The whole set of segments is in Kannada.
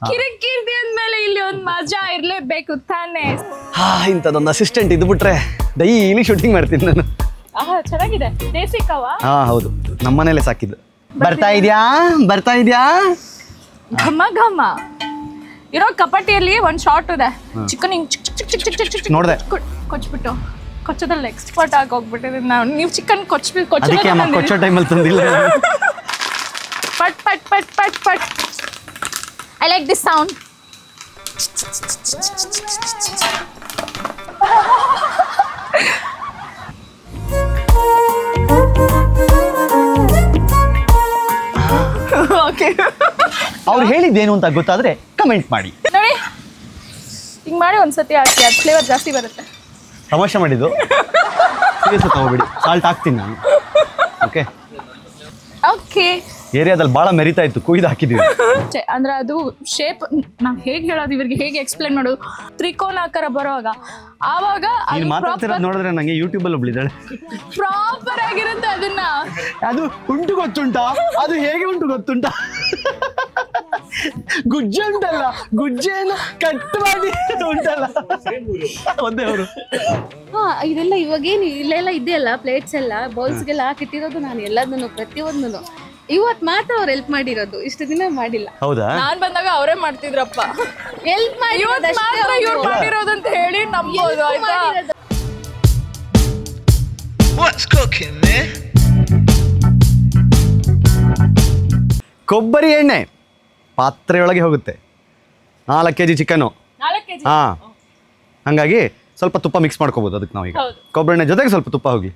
ಕಿರಿಕಿರಿ ಅಂದ್ಮೇಲೆ ಇಲ್ಲಿ ಒಂದ್ ಮಜಾ ಇರ್ಲೇಬೇಕು ತಾನೇ. ಇಂಥದೊಂದು ಅಸಿಸ್ಟೆಂಟ್ ಇದು ಬಿಟ್ರೆ ಡೈಲಿ ಶೂಟಿಂಗ್ ಮಾಡ್ತೀನಿ ನಾನು. ಚೆನ್ನಾಗಿದೆ. ದೇಸಿ ಕವ. ಹೌದು, ನಮ್ಮನೇಲೆ ಸಾಕಿದ್ದು. ಬರ್ತಾ ಇದ್ಯಾ ಘಮ ಘಮ ಇರೋ ಕಪಾಟಿಯಲ್ಲಿ ಒಂದ್ ಶಾರ್ಟ್ ಇದೆ. ಚಿಕನ್ ಹಿಂಗ್ ಚಿಕ್ ನೋಡ್ದೆ, ಕೊಚ್ಬಿಟ್ಟು ಕೊಚ್ಚೋದ್ರಲ್ಲಿ ಎಕ್ಸ್ಪರ್ಟ್ ಆಗಿ ಹೋಗ್ಬಿಟ್ಟಿದ್ದೀನಿ ನಾವು. ನೀವು ಚಿಕನ್ ಕೊಚ್ಚೋ ಟೈಮಲ್ಲಿ ತಂದಿಲ್ಲ. ಪಟ್ ಪಟ್ ಪಟ್ ಪಟ್ ಪಟ್. I like this sound. Okay, ಅವ್ರು ಹೇಳಿದ್ದೇನು ಅಂತ ಗೊತ್ತಾದ್ರೆ ಕಮೆಂಟ್ ಮಾಡಿ. ನೋಡಿ, ಹಿಂಗ್ ಮಾಡಿ ಒಂದ್ಸತಿ ಹಾಕಿ, ಅದು ಫ್ಲೇವರ್ ಜಾಸ್ತಿ ಬರುತ್ತೆ. ತಮಾಷೆ ಮಾಡಿದ್ದು, ಸೀರಿಯಸ್ ತಗೋಬೇಡಿ. ಸಾಲ್ಟ್ ಹಾಕ್ತೀನಿ ನಾನು. Okay okay. ಏರಿಯಾದಲ್ಲಿ ಭಾಳ ಮೆರಿತಾ ಇತ್ತು, ಕುಯ್ದು ಹಾಕಿದ್ವಿ. ಅಂದ್ರೆ ಅದು ಶೇಪ್ ನಾವು ಹೇಗೆ ಹೇಳೋದು, ಇವ್ರಿಗೆ ಹೇಗೆ ಎಕ್ಸ್ಪ್ಲೇನ್ ಮಾಡೋದು, ತ್ರಿಕೋನಾಕಾರ ಬರೋವಾಗ ಆವಾಗ ಮಾತಾಡ್ತಿರೋದು ನೋಡಿದ್ರೆ ನಂಗೆ ಯೂಟ್ಯೂಬಲ್ಲಿ ಒಬ್ಳಿದ್ದಾಳೆ, ಪ್ರಾಪರ್ ಆಗಿರುತ್ತೆ. ಅದನ್ನ ಅದು ಉಂಟು ಗೊತ್ತುಂಟಾ, ಅದು ಹೇಗೆ ಉಂಟು ಗೊತ್ತುಂಟಾ, ಗುಜ್ಜೆ ಉಂಟಲ್ಲ, ಗುಜ್ಜೆಯನ್ನು ಕಟ್ ಮಾಡಿ ಉಂಟಲ್ಲ ಒಂದೇ ಅವರು. ಇದೆಲ್ಲ ಇವಾಗೇನು ಇಲ್ಲೆಲ್ಲ ಇದೆಯಲ್ಲ, ಪ್ಲೇಟ್ಸ್ ಎಲ್ಲ ಬೌಲ್ಸ್ಗೆಲ್ಲ ಹಾಕಿಟ್ಟಿರೋದು ನಾನು ಎಲ್ಲದನ್ನು, ಪ್ರತಿಯೊಂದನ್ನು ಇವತ್ತು ಮಾತ್ರ ಅವ್ರು ಹೆಲ್ಪ್ ಮಾಡಿರೋದು, ಇಷ್ಟು ದಿನ ಮಾಡಿಲ್ಲ. ಹೌದಾ? ನಾನ್ ಬಂದಾಗ ಅವರೇ ಮಾಡ್ತಿದ್ರಪ್ಪ. ಹೆಲ್ಪ್ ಮಾಡಿರೋದು ಅಂತ ಹೇಳಿ ನಂಬೋದು. ಆಯ್ತಾ? ಕೊಬ್ಬರಿ ಎಣ್ಣೆ ಪಾತ್ರೆಯೊಳಗೆ ಹೋಗುತ್ತೆ. 4 kg ಚಿಕನ್ನು. ಹಂಗಾಗಿ ಸ್ವಲ್ಪ ತುಪ್ಪ ಮಿಕ್ಸ್ ಮಾಡ್ಕೋಬಹುದು ಅದಕ್ಕೆ ನಾವೀಗ. ಕೊಬ್ಬರಿ ಎಣ್ಣೆ ಜೊತೆಗೆ ಸ್ವಲ್ಪ ತುಪ್ಪ ಹೋಗಿ.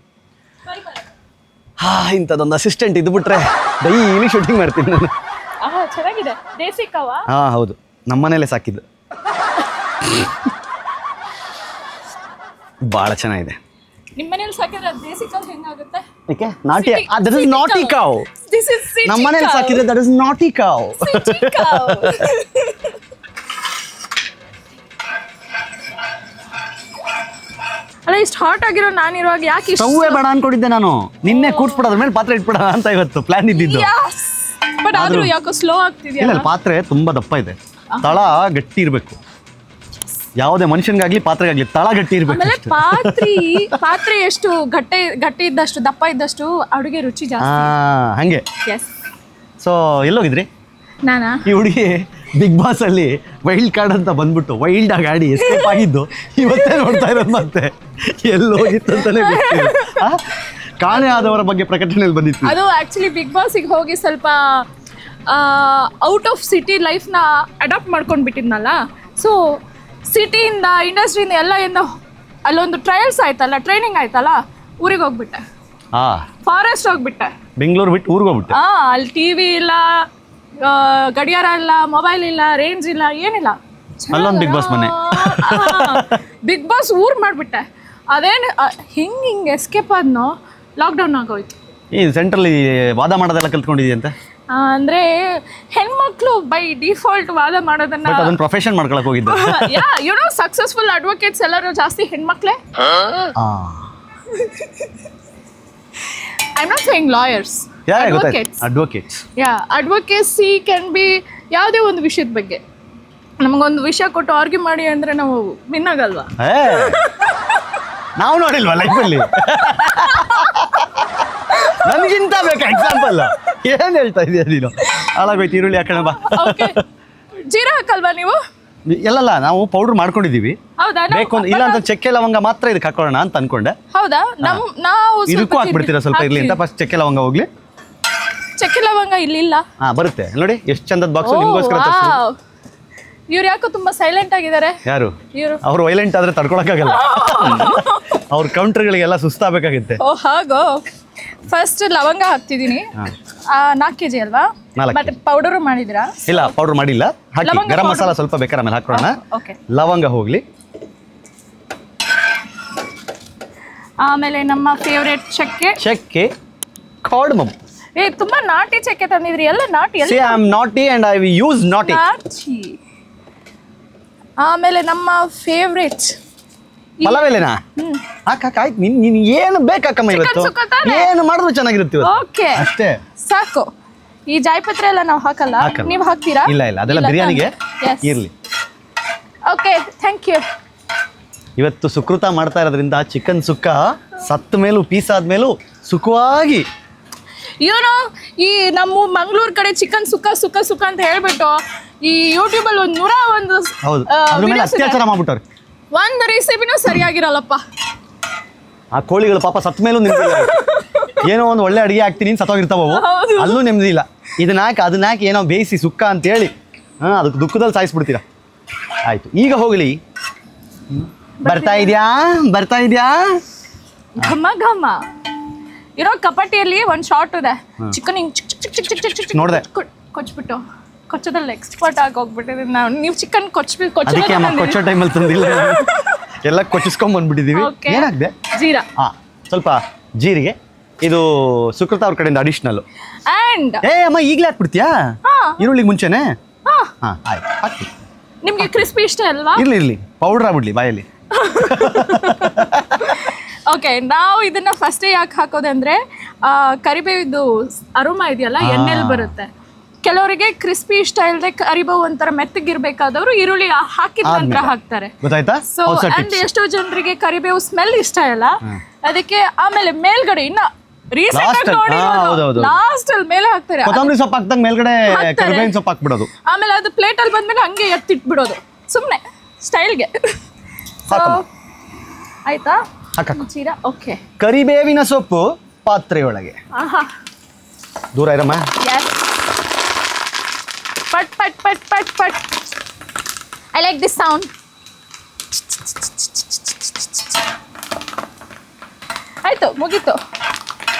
ಇಂಥದೊಂದು ಅಸಿಸ್ಟೆಂಟ್ ಇದು ಬಿಟ್ರೆ ಡೈಲಿ ಶೂಟಿಂಗ್ ಮಾಡ್ತೀನಿ ನಾನು. ಚೆನ್ನಾಗಿದೆ. ದೇಸಿ ಕವ. ಹೌದು, ನಮ್ಮನೇಲೆ ಸಾಕಿದ್ದು. ಭಾಳ ಚೆನ್ನಾಗಿದೆ. ನಿಮ್ಮನೇಲಿ ಸಾಕಿದ್ರೆ ದೇಸಿ ಕವ್ ಹೆಂಗಾಗುತ್ತೆ? ಏಕೆ? ನಾಟಿ. ದಟ್ ಇಸ್ ನಾಟಿ ಕವ್. ನಮ್ಮನೇಲಿ ಸಾಕಿದ್ರೆ ದಟ್ ಇಸ್ ನಾಟಿ ಕವ್. ಅಲ್ಲ, ಇಷ್ಟು ಹಾಟ್ ಆಗಿರೋ ನಾನಿರುವಾಗ ಯಾಕೆ ಸ್ಟವ್ವೇ ಬೇಡ ಅನ್ಕೊಂಡಿದ್ದೆ ನಾನು. ನಿನ್ನೆ ಕೂರ್ಸ್ಬಿಡ, ಅದ್ರ ಮೇಲೆ ಪಾತ್ರೆ ಇಟ್ಬಿಡ ಅಂತ ಇವತ್ತು ಪ್ಲಾನ್ ಇದ್ದಿದ್ದು. ಬಟ್ ಆದ್ರೂ ಯಾಕೋ ಸ್ಲೋ ಆಗ್ತಿದ್ಯಾ? ಇಲ್ಲ, ಪಾತ್ರೆ ತುಂಬಾ ದಪ್ಪ ಇದೆ, ತಳ ಗಟ್ಟಿ ಇರಬೇಕು. ಯಾವುದೇ ಮನುಷ್ಯನಿಗಾಗ್ಲಿ ಪಾತ್ರೆಗಾಗ್ಲಿ ತಳ ಗಟ್ಟಿ ಇರಬೇಕು. ಪಾತ್ರೆ ಎಷ್ಟು ಗಟ್ಟಿ ಇದ್ದಷ್ಟು, ದಪ್ಪ ಇದ್ದಷ್ಟು ಅಡುಗೆ ರುಚಿ ಜಾಸ್ತಿ. ಹಂಗೆ. ಸೊ ಎಲ್ಲೋಗಿದ್ರಿ? ನಾನಾ? ಈ ಹುಡುಗಿ ಬಿಗ್ ಬಾಸ್ ಅಲ್ಲಿ ವೈಲ್ಡ್ ಕಾರ್ಡ್ ಅಂತ ಬಂದ್ಬಿಟ್ಟು ವೈಲ್ಡ್ ಆಗಿ ಆಡಿ ಎಸ್ಕೇಪ್ ಆಗಿದ್ದು ಇವತ್ತೇ ನೋಡ್ತಾ ಇರೋದು. ಮತ್ತೆ ಎಲ್ಲೋಗಿತ್ತು ಅಂತಾನೆ ಗೊತ್ತಿಲ್ಲ. ಕಾಣೆ ಆದವರ ಬಗ್ಗೆ ಪ್ರಕಟಣೆಯಲ್ಲಿ ಬಂದಿತ್ತು. ಅದು ಆಕ್ಚುಲಿ ಬಿಗ್ ಬಾಸ್ಗೆ ಹೋಗಿ ಸ್ವಲ್ಪ ಔಟ್ ಆಫ್ ಸಿಟಿ ಲೈಫ್ನ ಅಡಾಪ್ಟ್ ಮಾಡ್ಕೊಂಡು ಬಿಟ್ಟಿದ್ನಲ್ಲ. ಸೊ ಸಿಟಿಯಿಂದ, ಇಂಡಸ್ಟ್ರಿಯಿಂದ ಎಲ್ಲ ಅಲ್ಲೊಂದು ಟ್ರಯಲ್ಸ್ ಆಯ್ತಲ್ಲ, ಟ್ರೈನಿಂಗ್ ಆಯ್ತಲ್ಲ, ಊರಿಗೆ ಹೋಗ್ಬಿಟ್ಟೆ. ಫಾರೆಸ್ಟ್ ಹೋಗ್ಬಿಟ್ಟೆ, ಬೆಂಗಳೂರು ಬಿಟ್ಟು ಊರಿಗೆ ಹೋಗ್ಬಿಟ್ಟೆ. ಅಲ್ಲಿ ಟಿವಿ ಇಲ್ಲ, ಗಡಿಯಾರ ಇಲ್ಲ, ಮೊಬೈಲ್ ಇಲ್ಲ, ರೇಂಜ್ ಇಲ್ಲ, ಏನಿಲ್ಲ. ಅಲ್ಲೊಂದು ಬಿಗ್ ಬಾಸ್ ಮನೆ. ಬಿಗ್ ಬಾಸ್ ಊರ್ ಮಾಡ್ಬಿಟ್ಟೆ. ಅದೇನು ಹಿಂಗೆ ಎಸ್ಕೇಪ್ ಆದ್ನೋ, ಲಾಕ್ಡೌನ್ ಆಗೋಯ್ತು. ಈ ಸೆಂಟ್ರಲ್ಲಿ ವಾದ ಮಾಡೋದೆಲ್ಲ ಕಲ್ತ್ಕೊಂಡಿದ್ಯಂತೆ. ಅಂದ್ರೆ ಹೆಣ್ಮಕ್ಳು ಬೈ ಡಿಫಾಲ್ಟ್ ವಾದ ಮಾಡೋದನ್ನ ಅದನ್ನ ಪ್ರೊಫೆಷನ್ ಮಾಡ್ಕೊಳಕ್ ಹೋಗಿದ್ದೆ. ಸಕ್ಸಸ್ಫುಲ್ ಅಡ್ವೊಕೇಟ್ಸ್ ಎಲ್ಲರೂ ಜಾಸ್ತಿ ಹೆಣ್ಮಕ್ಳೇ. I am not saying lawyers, advocates. Advocacy can be ಯಾವುದೇ ಒಂದು ವಿಷಯದ ಬಗ್ಗೆ. ನಮಗೊಂದು ವಿಷಯ ಕೊಟ್ಟು ಆರ್ಗ್ಯೂ ಮಾಡಿ ಅಂದ್ರೆ ನಾವು ವಿನ್ ಆಗಲ್ವಾ? ನಾವು ನೋಡಿಲ್ವಾ ಲೈಫಲ್ಲಿ? ನನಗಿಂತ ಬೇಕಾ ಎಕ್ಸಾಂಪಲ್? ಏನ್ ಹೇಳ್ತಾ ಇದೀಯ ನೀನು? ಹಾಳಾಗೋಯ್ತು. ಈರುಳ್ಳಿ ಹಾಕೋಣ ಬಾ. ಜೀರಾ ಹಾಕಲ್ವಾ ನೀವು? ಎಲ್ಲಲ್ಲ, ನಾವು ಪೌಡರ್ ಮಾಡ್ಕೊಂಡಿದೀವಿ. ಹೌದಾ? ಬೇಕು ಇಲ್ಲ ಅಂತ ಚಕ್ಕೆ ಲವಂಗ ಮಾತ್ರ ಇದಕ್ಕೆ ಹಾಕೋಣ ಅಂತ ಅನ್ಕೊಂಡೆ. ಹೌದಾ? ನಾವು ಇದಕ್ಕೂ ಹಾಕ್ಬಿಡ್ತೀರಾ ಸ್ವಲ್ಪ ಇರ್ಲಿ ಅಂತ? ಫಸ್ಟ್ ಚಕ್ಕೆ ಲವಂಗ ಹೋಗ್ಲಿ. ಚಕ್ಕೆ ಲವಂಗ ಇಲ್ಲಿಲ್ಲ. ಬರುತ್ತೆ ನೋಡಿ, ಎಷ್ಟು ಚಂದದ ಬಾಕ್ಸ್ ನಿಮ್ಗೋಸ್ಕರ. ಇವ್ರು ಯಾಕೋ ತುಂಬಾ ಸೈಲೆಂಟ್ ಆಗಿದ್ದಾರೆ. ಯಾರು? ಅವ್ರು ವೈಲೆಂಟ್ ಆದ್ರೆ ತಡ್ಕೊಳಕ್ಕಾಗಲ್ಲ. ಅವ್ರ ಕೌಂಟರ್ಗಳಿಗೆಲ್ಲ ಸುಸ್ತಾಗಬೇಕಾಗುತ್ತೆ. ಹಾಗೋ. ಫಸ್ಟ್ ಲವಂಗ ಹಾಕ್ತಿದ್ದೀನಿ. 4 kg ಅಲ್ವಾ? ಮತ್ತೆ ಪೌಡರ್ ಮಾಡಿದಿರಾ? ಇಲ್ಲ, ಪೌಡರ್ ಮಾಡಿಲ್ಲ. ಹಾಕಿ ಗರಂ ಮಸಾಲ ಸ್ವಲ್ಪ ಬೇಕಾದ್ರೆ ಆಮೇಲೆ ಹಾಕೋಣ. ಲವಂಗ ಹೋಗ್ಲಿ. ಆಮೇಲೆ ನಮ್ಮ ಫೇವರೇಟ್ ಚಕ್ಕೆ ಕಾರ್ಡಮಮ್. ತುಂಬಾ ನಾಟಿ ಚಕ್ಕೆ ತಂದಿದ್ರಿ. ಎಲ್ಲ ನಾಟಿ. See, I am naughty and I use naughty. ಆಮೇಲೆ ನಮ್ಮ ಫೇವರೇಟ್ ಪಲಾವೆಲೆನಾ? ಆಯ್ತು, ನೀನು ಏನು ಬೇಕಾಕಮ್ಮ ಇವತ್ತು? ಏನು ಮಾಡಿದ್ರು ಚೆನ್ನಾಗಿರುತ್ತೆ ಓಕೆ, ಅಷ್ಟೇ ಸಾಕು. ಈ ಜಾಯಿಪತ್ರೆ ಎಲ್ಲ ನಾವು ಹಾಕಲ್ಲ, ನೀವು ಹಾಕ್ತೀರಾ? ಇಲ್ಲ ಅದೆಲ್ಲ ಬಿರಿಯಾನಿಗೆ ಇರ್ಲಿ. Okay, thank you. ಇವತ್ತು ಸುಕೃತ ಮಾಡ್ತಾ ಇರೋದ್ರಿಂದ ಚಿಕನ್ ಸುಕ್ಕ ಸತ್ತ ಮೇಲೂ ಪೀಸ್ ಆದ್ಮೇಲೂ ಸುಖವಾಗಿ ಇವನು ಈ ನಮ್ಮ ಮಂಗಳೂರು ಕಡೆ ಚಿಕನ್ ಸುಕ್ಕ ಸುಕ್ಕ ಸುಕ್ಕ ಅಂತ ಹೇಳ್ಬಿಟ್ಟು ಈ ಯೂಟ್ಯೂಬಲ್ಲಿ ಒಂದು 101 ಹೌದು ಅದ್ರ ಮೇಲೆ ಅತ್ಯಾಚಾರ ಮಾಡ್ಬಿಟ್ಟವ್ರೆ. ಒಂದು ರೆಸಿಪಿನೂ ಸರಿಯಾಗಿರಲ್ಲಪ್ಪ. ಆ ಕೋಳಿಗಳು ಪಾಪ ಸತ್ತ ಮೇಲೂ ನಿಮ್ದಿಲ್ಲ. ಏನೋ ಒಂದು ಒಳ್ಳೆ ಅಡುಗೆ ಹಾಕ್ತೀನಿ ಸತ್ತೋಗಿರ್ತಾವ ಅಲ್ಲೂ ನೆಮ್ಮದಿಲ್ಲ. ಇದನ್ನ ಹಾಕಿ ಅದನ್ನ ಹಾಕಿ ಏನೋ ಬೇಯಿಸಿ ಸುಕ್ಕ ಅಂತೇಳಿ ಅದಕ್ಕೆ ದುಃಖದಲ್ಲಿ ಸಾಯಿಸ್ಬಿಡ್ತೀರಾ. ಆಯ್ತು, ಈಗ ಹೋಗಲಿ. ಬರ್ತಾ ಇದೆಯಾ ಘಮ ಘಮ ಇರೋ ಕಪಾಟಿಯಲ್ಲಿ ಒಂದು ಶಾರ್ಟ್ ಇದೆ. ಚಿಕನ್ ಹಿಂಗ್ ಚಿಕ್ ಚಿಕ್ ಚಿಕ್ ಚಿಕ್ ಚಿಕ್ ಚಿಕ್ ನೋಡಿದೆ, ಕೊಚ್ಬಿಟ್ಟು ಕೊಚ್ಚೋದ್ರಲ್ಲಿ ಎಕ್ಸ್ಪರ್ಟ್ ಆಗಿ ಹೋಗ್ಬಿಟ್ಟಿದ್ದೀನಿ ನಾವು. ನೀವು ಚಿಕನ್ ಅದಕ್ಕೆ ಕೊಚ್ಚೋ ಟೈಮಲ್ಲಿ ತಂದಿಲ್ಲ, ಎಲ್ಲ ಕೊಚ್ಚಿಸ್ಕೊಂಡ್ ಬಂದ್ಬಿಟ್ಟಿದೀವಿ. ಏನಾಗಿದೆ? ಜೀರಾ, ಸ್ವಲ್ಪ ಜೀರಿಗೆ. ಇದು ಸುಕೃತ ಅವ್ರ ಕಡೆಯಿಂದ ಅಡಿಷನಲ್. ಅಂಡ್ ಅಮ್ಮ ಈಗಲೇ ಹಾಕ್ಬಿಡ್ತೀಯಾ ಈರುಳ್ಳಿಗೆ ಮುಂಚೆನೆ? ಆಯ್ತು ಹಾಕಿ. ನಿಮ್ಗೆ ಕ್ರಿಸ್ಪಿ ಇಷ್ಟ ಅಲ್ವಾ? ಇರ್ಲಿ ಪೌಡರ್ ಆಗ್ಬಿಡ್ಲಿ ಬಾಯಲ್ಲಿ. ಓಕೆ, ನಾವು ಇದನ್ನ ಫಸ್ಟ್ ಯಾಕೆ ಹಾಕೋದಂದ್ರೆ ಕರಿಬೇವಿದು ಅರೋಮಾ ಇದೆಯಲ್ಲ ಎಣ್ಣೆಲಿ ಬರುತ್ತೆ. ಕೆಲವರಿಗೆ ಕ್ರಿಸ್ಪಿ ಇಷ್ಟ ಇಲ್ಲದೆ ಕರಿಬೇವು ಒಂಥರ ಮೆತ್ತಗಿರ್ಬೇಕಾದವರು ಈರುಳ್ಳಿ ಹಾಕಿದ ನಂತರ ಹಾಕ್ತಾರೆ. ಗೊತ್ತಾಯ್ತಾ? ಸೊ ಅಂಡ್ ಎಷ್ಟೋ ಜನರಿಗೆ ಕರಿಬೇವು ಸ್ಮೆಲ್ ಇಷ್ಟ ಇಲ್ಲ, ಅದಕ್ಕೆ ಆಮೇಲೆ ಮೇಲ್ಗಡೆ ಇನ್ನ ಲಾಸ್ಟ್ ಅಲ್ಲಿ ಮೇಲೆ ಹಾಕ್ತಾರೆ. ಕೊತ್ತಂಬರಿ ಸೊಪ್ಪು ಹಾಕ್ದಂಗೆ ಮೇಲ್ಗಡೆ ಕರಿಬೇವಿನ ಸೊಪ್ಪು ಹಾಕ್ಬಿಡೋದು. ಆಮೇಲೆ ಅದು ಪ್ಲೇಟ್ ಅಲ್ಲಿ ಬಂದ್ಮೇಲೆ ಹಂಗೆ ಎತ್ತಿಟ್ಬಿಡೋದು ಸುಮ್ಮನೆ ಸ್ಟೈಲ್ಗೆ. ಆಯ್ತಾ? ಚೀರಾ ಓಕೆ. ಕರಿಬೇವಿನ ಸೊಪ್ಪು ಪಾತ್ರೆಯೊಳಗೆ. ದೂರ ಇರಮ್ಮ. ಪಟ್ ಪಟ್ ಪಟ್ ಪಟ್ ಪಟ್. I like this sound. ಆಯ್ತು, ಮುಗೀತು.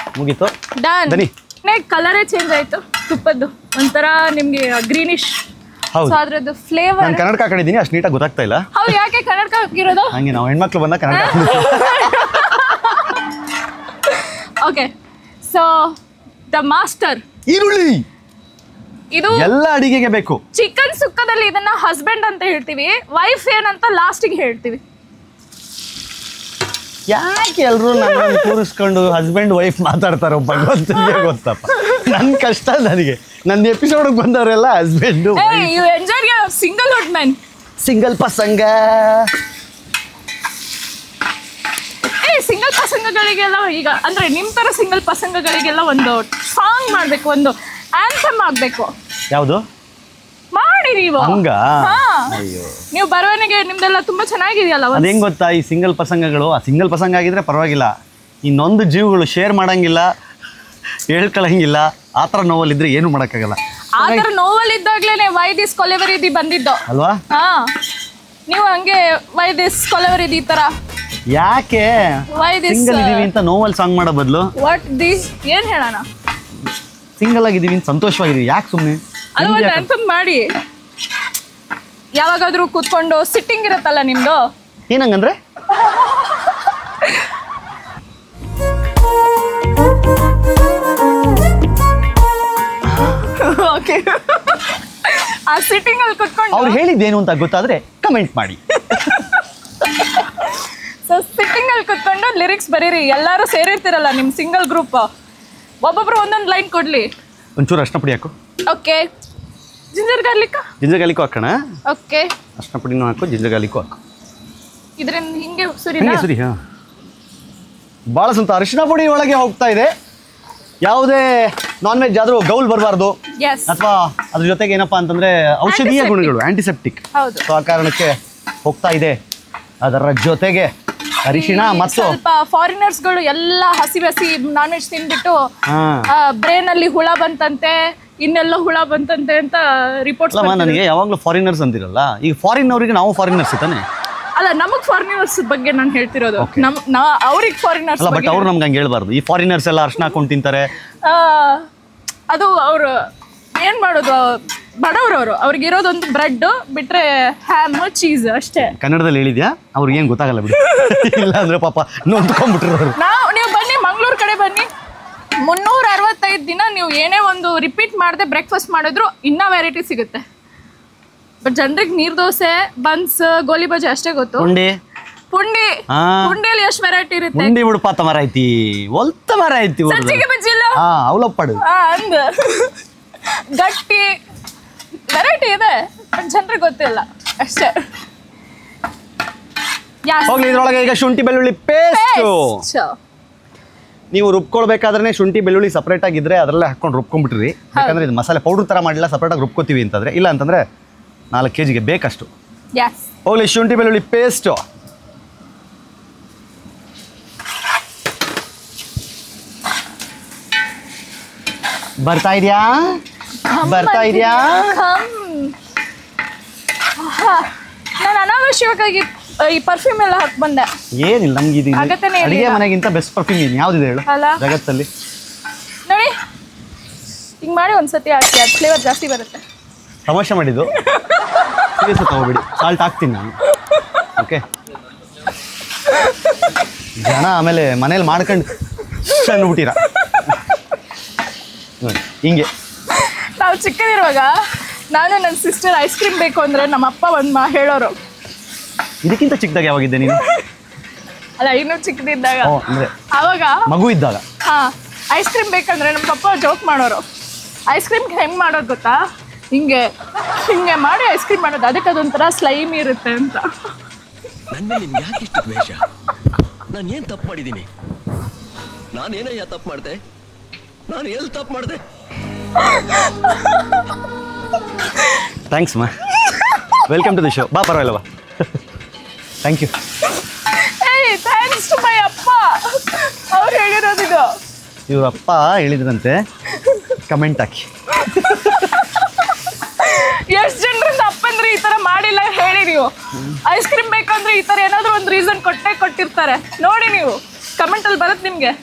ಡನ್. ಕಲರೇ ಚೇಂಜ್ ಆಯ್ತು ತುಪ್ಪದ್ದು, ಒಂಥರ ನಿಮ್ಗೆ ಗ್ರೀನಿಶ್. ಸೊ ಅದ್ರದ್ದು ಫ್ಲೇವರ್. ನಾನು ಕನ್ನಡಕ ಹಾಕೊಂಡಿದ್ದೀನಿ, ಅಷ್ಟು ನೀಟಾಗಿ ಗೊತ್ತಾಗ್ತಾ ಇಲ್ಲ. ಹೌದು, ಯಾಕೆ ಕನ್ನಡಕ ಹಾಕಿರೋದು? ಹಂಗೆ ನಾವು ಹೆಣ್ಮಕ್ಳು ಬಂದ Kannada. Okay, so the master ಈರುಳ್ಳಿ. ಇದು ಎಲ್ಲ ಅಡಿಗೆಗೆ ಬೇಕು. ಚಿಕನ್ ಸುಕ್ಕದಲ್ಲಿ ಇದನ್ನ ಹಸ್ಬೆಂಡ್ ಅಂತ ಹೇಳ್ತೀವಿ, ವೈಫ್ ಏನಂತ ಲಾಸ್ಟಿಗೆ ಹೇಳ್ತೀವಿ. ಯಾಕೆ ಎಲ್ರು ನನ್ನ ಕೂರಿಸ್ಕೊಂಡು ಹಸ್ಬೆಂಡ್ ವೈಫ್ ಮಾತಾಡ್ತಾರೋ ಭಗವಂತನಿಗೆ ಗೊತ್ತಪ್ಪ. ನನ್ನ ಕಷ್ಟ ನನಗೆ. ನನ್ನ ಎಪಿಸೋಡ್ಗೆ ಬಂದವರೆಲ್ಲ husband. You enjoy your singlehood man. Single ಪಸಂಗ. ಸಿಂಗಲ್ ಪಸಂಗಗಳಿಗೆಲ್ಲ ಈಗ ಅಂದ್ರೆ ನಿಮ್ ತರ ಸಿಂಗಲ್ ಪಸಂಗಗಳಿಗೆಲ್ಲ ಒಂದು ಸಾಂಗ್ ಮಾಡ್ಬೇಕು, ಒಂದು ಆಂಥಮ್ ಆಗ್ಬೇಕು. ಯಾವುದು ಮಾಡಿ ನೀವು? ಹಂಗ ನೀವು ಬರವಣಿಗೆ ನಿಮ್ದೆಲ್ಲ ತುಂಬಾ ಚೆನ್ನಾಗಿದೆಯಲ್ಲ. ಅದ್ ಹೆಂಗ್ ಗೊತ್ತಾ, ಈ ಸಿಂಗಲ್ ಪಸಂಗಗಳು ಆ ಸಿಂಗಲ್ ಪಸಂಗ ಆಗಿದ್ರೆ ಪರವಾಗಿಲ್ಲ, ಇನ್ನೊಂದು ಜೀವಗಳು ಶೇರ್ ಮಾಡಂಗಿಲ್ಲ, ಹೇಳ್ಕೊಳಂಗಿಲ್ಲ, ಆ ಥರ ನೋವಲ್ಲಿದ್ರೆ ಏನು ಮಾಡೋಕ್ಕಾಗಲ್ಲ. ಆ ಥರ ನೋವಲ್ಲಿದ್ದಾಗ್ಲೇನೆ ವೈ ದಿಸ್ ಕೊಲೆವರಿದಿ ಬಂದಿದ್ದು ಅಲ್ವಾ? ನೀವು ಹಂಗೆ ವೈ ದಿಸ್ ಕೊಲೆವರಿದಿ ಈ ಥರ ಯಾಕೆ ಸಿಂಗಲ್ ಇದೀವಿ ಅಂತ ನೋವಲ್ಲಿ ಸಾಂಗ್ ಮಾಡೋ ಬದಲು ವಾಟ್ ದಿಸ್ ಏನ್ ಹೇಳೋಣ, ಸಿಂಗಲ್ ಆಗಿದ್ದೀವಿ ಸಂತೋಷವಾಗಿದ್ದೀವಿ, ಯಾಕೆ ಸುಮ್ಮನೆ ಅಂತ ಮಾಡಿ. ಯಾವಾಗಾದ್ರೂ ಕೂತ್ಕೊಂಡು ಸಿಟ್ಟಿಂಗ್ ಇರುತ್ತಲ್ಲ ನಿಮ್ದು, ಏನಂಗಂದ್ರೆ ಓಕೆ, ಆ ಸಿಟ್ಟಿಂಗ್ ಅಲ್ಲಿ ಕೂತ್ಕೊಂಡು ಅವ್ರು ಹೇಳಿದ್ದೇನು ಅಂತ ಗೊತ್ತಾದ್ರೆ ಕಮೆಂಟ್ ಮಾಡಿ. ಸೊ ಸಿಟ್ಟಿಂಗ್ ಅಲ್ಲಿ ಕೂತ್ಕೊಂಡು ಲಿರಿಕ್ಸ್ ಬರೀರಿ. ಎಲ್ಲರೂ ಸೇರಿರ್ತಿರಲ್ಲ ನಿಮ್ ಸಿಂಗಲ್ ಗ್ರೂಪ್, ಒಬ್ಬೊಬ್ರು ಒಂದೊಂದು ಲೈನ್ ಕೊಡ್ಲಿ. ಒಂಚೂರು ಅರ್ಶಿನ ಪುಡಿ ಹಾಕು. ಓಕೆ, ಜಿಂಜರ್ ಗಾರ್ಲಿಕ್ ಹಾಕೋಣ. ಓಕೆ, ಅರ್ಶಿನ ಪುಡಿನೂ ಹಾಕು, ಜಿಂಜರ್ ಗಾರ್ಲಿಕ್ ಹಾಕು. ಇದರಿಂದ ಹಿಂಗೆ ಸುರಿ. ಭಾಳ ಸ್ವಲ್ಪ ಅರಿಶಿನ ಪುಡಿ ಒಳಗೆ ಹೋಗ್ತಾ ಇದೆ. ಯಾವುದೇ ನಾನ್ ವೆಜ್ ಆದ್ರೂ ಗೌಲ್ ಬರಬಾರ್ದು, ಅಥವಾ ಅದ್ರ ಜೊತೆಗೆ ಏನಪ್ಪಾ ಅಂತಂದ್ರೆ ಔಷಧೀಯ ಗುಣಗಳು, ಆಂಟಿಸೆಪ್ಟಿಕ್. ಸೊ ಆ ಕಾರಣಕ್ಕೆ ಹೋಗ್ತಾ ಇದೆ. ಅದರ ಜೊತೆಗೆ ಅರಿಶಿಣ ಮತ್ತು ಸ್ವಲ್ಪ ಫಾರಿನರ್ಸ್ಗಳು ಎಲ್ಲ ಹಸಿ ನಾನ್ ವೆಜ್ ತಿಂದ್ಬಿಟ್ಟು ಬ್ರೇನ್ ಅಲ್ಲಿ ಹುಳ ಬಂತಂತೆ, ಇನ್ನೆಲ್ಲ ಹುಳ ಬಂತಂತೆ ಅಂತ ರಿಪೋರ್ಟ್ಸ್. ನನಗೆ ಯಾವಾಗಲೂ ಫಾರಿನರ್ಸ್ ಅಂತಿರಲ್ಲ, ಈಗ ಫಾರಿನ್ ಅವರಿಗೆ ನಾವು ಫಾರಿನರ್ಸ್ ತಾನೆ? ಅಲ್ಲ, ನಮಗ್ ಫಾರಿನರ್ಸ್ ಬಗ್ಗೆ ನಾನು ಹೇಳ್ತಿರೋದು, ಅವ್ರಿಗೆ ಫಾರಿನರ್ಸ್. ಬಟ್ ಅವ್ರು ನಮ್ಗೆ ಹಂಗೆ ಹೇಳ್ಬಾರ್ದು. ಈ ಫಾರಿನರ್ಸ್ ಎಲ್ಲ ಅರ್ಶಿನ ಹಾಕೊಂಡು ತಿಂತಾರೆ, ಅದು ಅವ್ರು ಏನ್ ಮಾಡೋದು, ಬಡವ್ರವ್ರು, ಅವ್ರಿಗೆ ಇರೋದೊಂದು ಬ್ರೆಡ್ ಬಿಟ್ರೆ ಹ್ಯಾಮ್ ಚೀಸ್ ಅಷ್ಟೇ. ಕನ್ನಡದಲ್ಲಿ ಹೇಳಿದ್ಯಾ? ಅವ್ರಿಗೆ ಏನು ಗೊತ್ತಾಗಲ್ಲ ಬಿಡಿ. ಇಲ್ಲ ಅಂದ್ರೆ ಪಾಪ ನೊಂದ್ಕೊಂಡ್ಬಿಟ್ರು. ನೀವು ಬನ್ನಿ, ಮಂಗಳೂರು ಕಡೆ ಬನ್ನಿ, 365 ದಿನ ನೀವು ಏನೇ ಒಂದು ರಿಪೀಟ್ ಮಾಡದೆ ಬ್ರೇಕ್ಫಾಸ್ಟ್ ಮಾಡಿದ್ರು ಇನ್ನೂ ವೆರೈಟಿ ಸಿಗುತ್ತೆ. ಬಟ್ ಜನರಿಗೆ ನೀರ್ ದೋಸೆ, ಬನ್ಸ್, ಗೋಲಿ ಬಜೆ ಅಷ್ಟೇ ಗೊತ್ತು. ಪುಂಡಿಯಲ್ಲಿ ಎಷ್ಟು ವೆರೈಟಿ ಇರುತ್ತೆ. ಪುಂಡಿ ಬಿಡುಪಾತ ಮರ ಐತಿ, ಒಲ್ತ ಮರ ಐತಿ, ಸಜ್ಜಿಗೆ ಬಜ್ಜಿ ಇಲ್ಲ, ಅವಲಪ್ಪಾಡು ಅಂದ ಗಟ್ಟಿ ವೆರೈಟಿ ಇದೆ, ಬಟ್ ಜನರಿಗೆ ಗೊತ್ತಿಲ್ಲ ಅಷ್ಟೇ. ಹೋಗ್ಲಿ, ಇದ್ರೊಳಗೆ ಈಗ ಶುಂಠಿ ಬೆಳ್ಳುಳ್ಳಿ ಪೇಸ್ಟ್. ನೀವು ರುಬ್ಕೊಳ್ಬೇಕಾದ್ರೆ ಶುಂಠಿ ಬೆಳ್ಳುಳ್ಳಿ ಸಪ್ರೇಟ್ ಆಗಿದ್ರೆ ಅದರಲ್ಲೇ ಹಾಕೊಂಡು ರುಬ್ಕೊಂಡ್ಬಿಟ್ರಿ. ಯಾಕಂದ್ರೆ ಇದು ಮಸಾಲೆ ಪೌಡರ್ ತರ ಮಾಡಿಲ್ಲ, ಸಪ್ರೇಟಾಗಿ ರುಬ್ಕೋತೀವಿ ಅಂತಂದ್ರೆ. ಇಲ್ಲ ಅಂತಂದ್ರೆ 4 kg ಬೇಕಷ್ಟು. ಹೋಗ್ಲಿ, ಶುಂಠಿ ಬೆಳ್ಳುಳ್ಳಿ ಪೇಸ್ಟು. ಬರ್ತಾ ಇದೆಯಾ? ನಾನು ಅನಾವಶ್ಯಕವಾಗಿ ಈ ಪರ್ಫ್ಯೂಮ್ ಎಲ್ಲ ಹಾಕಿ ಬಂದೆ. ಏನಿಲ್ಲ, ನಮ್ಗೆ ಇದು ಅಡಿಗೆ ಮನೆಗಿಂತ ಬೆಸ್ಟ್ ಪರ್ಫ್ಯೂಮ್ ಏನು ಯಾವ್ದಿದೆ ಹೇಳು ಜಗತ್ತಲ್ಲಿ? ನೋಡಿ, ಹಿಂಗೆ ಮಾಡಿ ಒಂದ್ಸತಿ ಹಾಕಿ, ಅದು ಫ್ಲೇವರ್ ಜಾಸ್ತಿ ಬರುತ್ತೆ. ತಮಾಷೆ ಮಾಡಿದ್ದು, ಸೀರಿಯಸ್ ತಗೋಬಿಡಿ. ಸಾಲ್ಟ್ ಹಾಕ್ತೀನಿ ನಾನು. ಓಕೆ, ಜನ ಆಮೇಲೆ ಮನೇಲಿ ಮಾಡ್ಕೊಂಡು ಅಂದ್ಬಿಟ್ಟಿರ ನೋಡಿ ಹಿಂಗೆ. ನಾವು ಚಿಕ್ಕದಿರುವಾಗ ನಾನು ನನ್ನ ಸಿಸ್ಟರ್ ಐಸ್ ಕ್ರೀಮ್ ಬೇಕು ಅಂದರೆ ನಮ್ಮ ಅಪ್ಪ ಒಂದು ಹೇಳೋರು. ಇದಕ್ಕಿಂತ ಚಿಕ್ಕದಾಗ ಯಾವಾಗಿದ್ದೆ ನೀನು? ಅಲ್ಲ, ಇನ್ನೂ ಚಿಕ್ಕದಿದ್ದಾಗ, ಅಂದರೆ ಅವಾಗ ಮಗು ಇದ್ದಾಗ. ಹಾಂ, ಐಸ್ ಕ್ರೀಮ್ ಬೇಕಂದ್ರೆ ನಮ್ಮ ಪಪ್ಪ ಜೋಕ್ ಮಾಡೋರು. ಐಸ್ ಕ್ರೀಮ್ ಹೆಂಗೆ ಮಾಡೋದು ಗೊತ್ತಾ? ಹಿಂಗೆ ಹಿಂಗೆ ಮಾಡಿ ಐಸ್ ಕ್ರೀಮ್ ಮಾಡೋದು, ಅದಕ್ಕೆ ಅದೊಂಥರ ಸ್ಲೈಮ್ ಇರುತ್ತೆ ಅಂತ. ನನ್ನ ನಿಮ್ಗೆ ಯಾಕೆ ಇಷ್ಟು ದ್ವೇಷ? ನಾನು ಏನು ತಪ್ಪು ಮಾಡಿದ್ದೀನಿ? ನಾನೇನಯ್ಯ ತಪ್ಪು ಮಾಡಿದೆ? ನಾನು ಎಲ್ಲಿ ತಪ್ಪು ಮಾಡಿದೆ? ಥ್ಯಾಂಕ್ಸ್ ಮಾ, ವೆಲ್ಕಮ್ ಟು ದಿ ಶೋ. ಬಾ, ಪರವಾಗಿಲ್ಲ ಬಾ. Thank you. Thanks to my ಅಪ್ಪ, ಅವ್ರು ಹೇಳಿರೋದು ಇದು. ಇವ್ರ ಅಪ್ಪ ಹೇಳಿದ್ರಂತೆ, ಕಮೆಂಟ್ ಹಾಕಿ. ಎಷ್ಟು ಜನರಿಂದ ಅಪ್ಪಂದ್ರೆ ಈ ಥರ ಮಾಡಿಲ್ಲ ಹೇಳಿ ನೀವು. ಐಸ್ ಕ್ರೀಮ್ ಬೇಕಂದ್ರೆ ಈ ಥರ ಏನಾದರೂ ಒಂದು ರೀಸನ್ ಕೊಟ್ಟಿರ್ತಾರೆ ನೋಡಿ. ನೀವು ಕಮೆಂಟಲ್ಲಿ ಬರುತ್ತೆ ನಿಮಗೆ,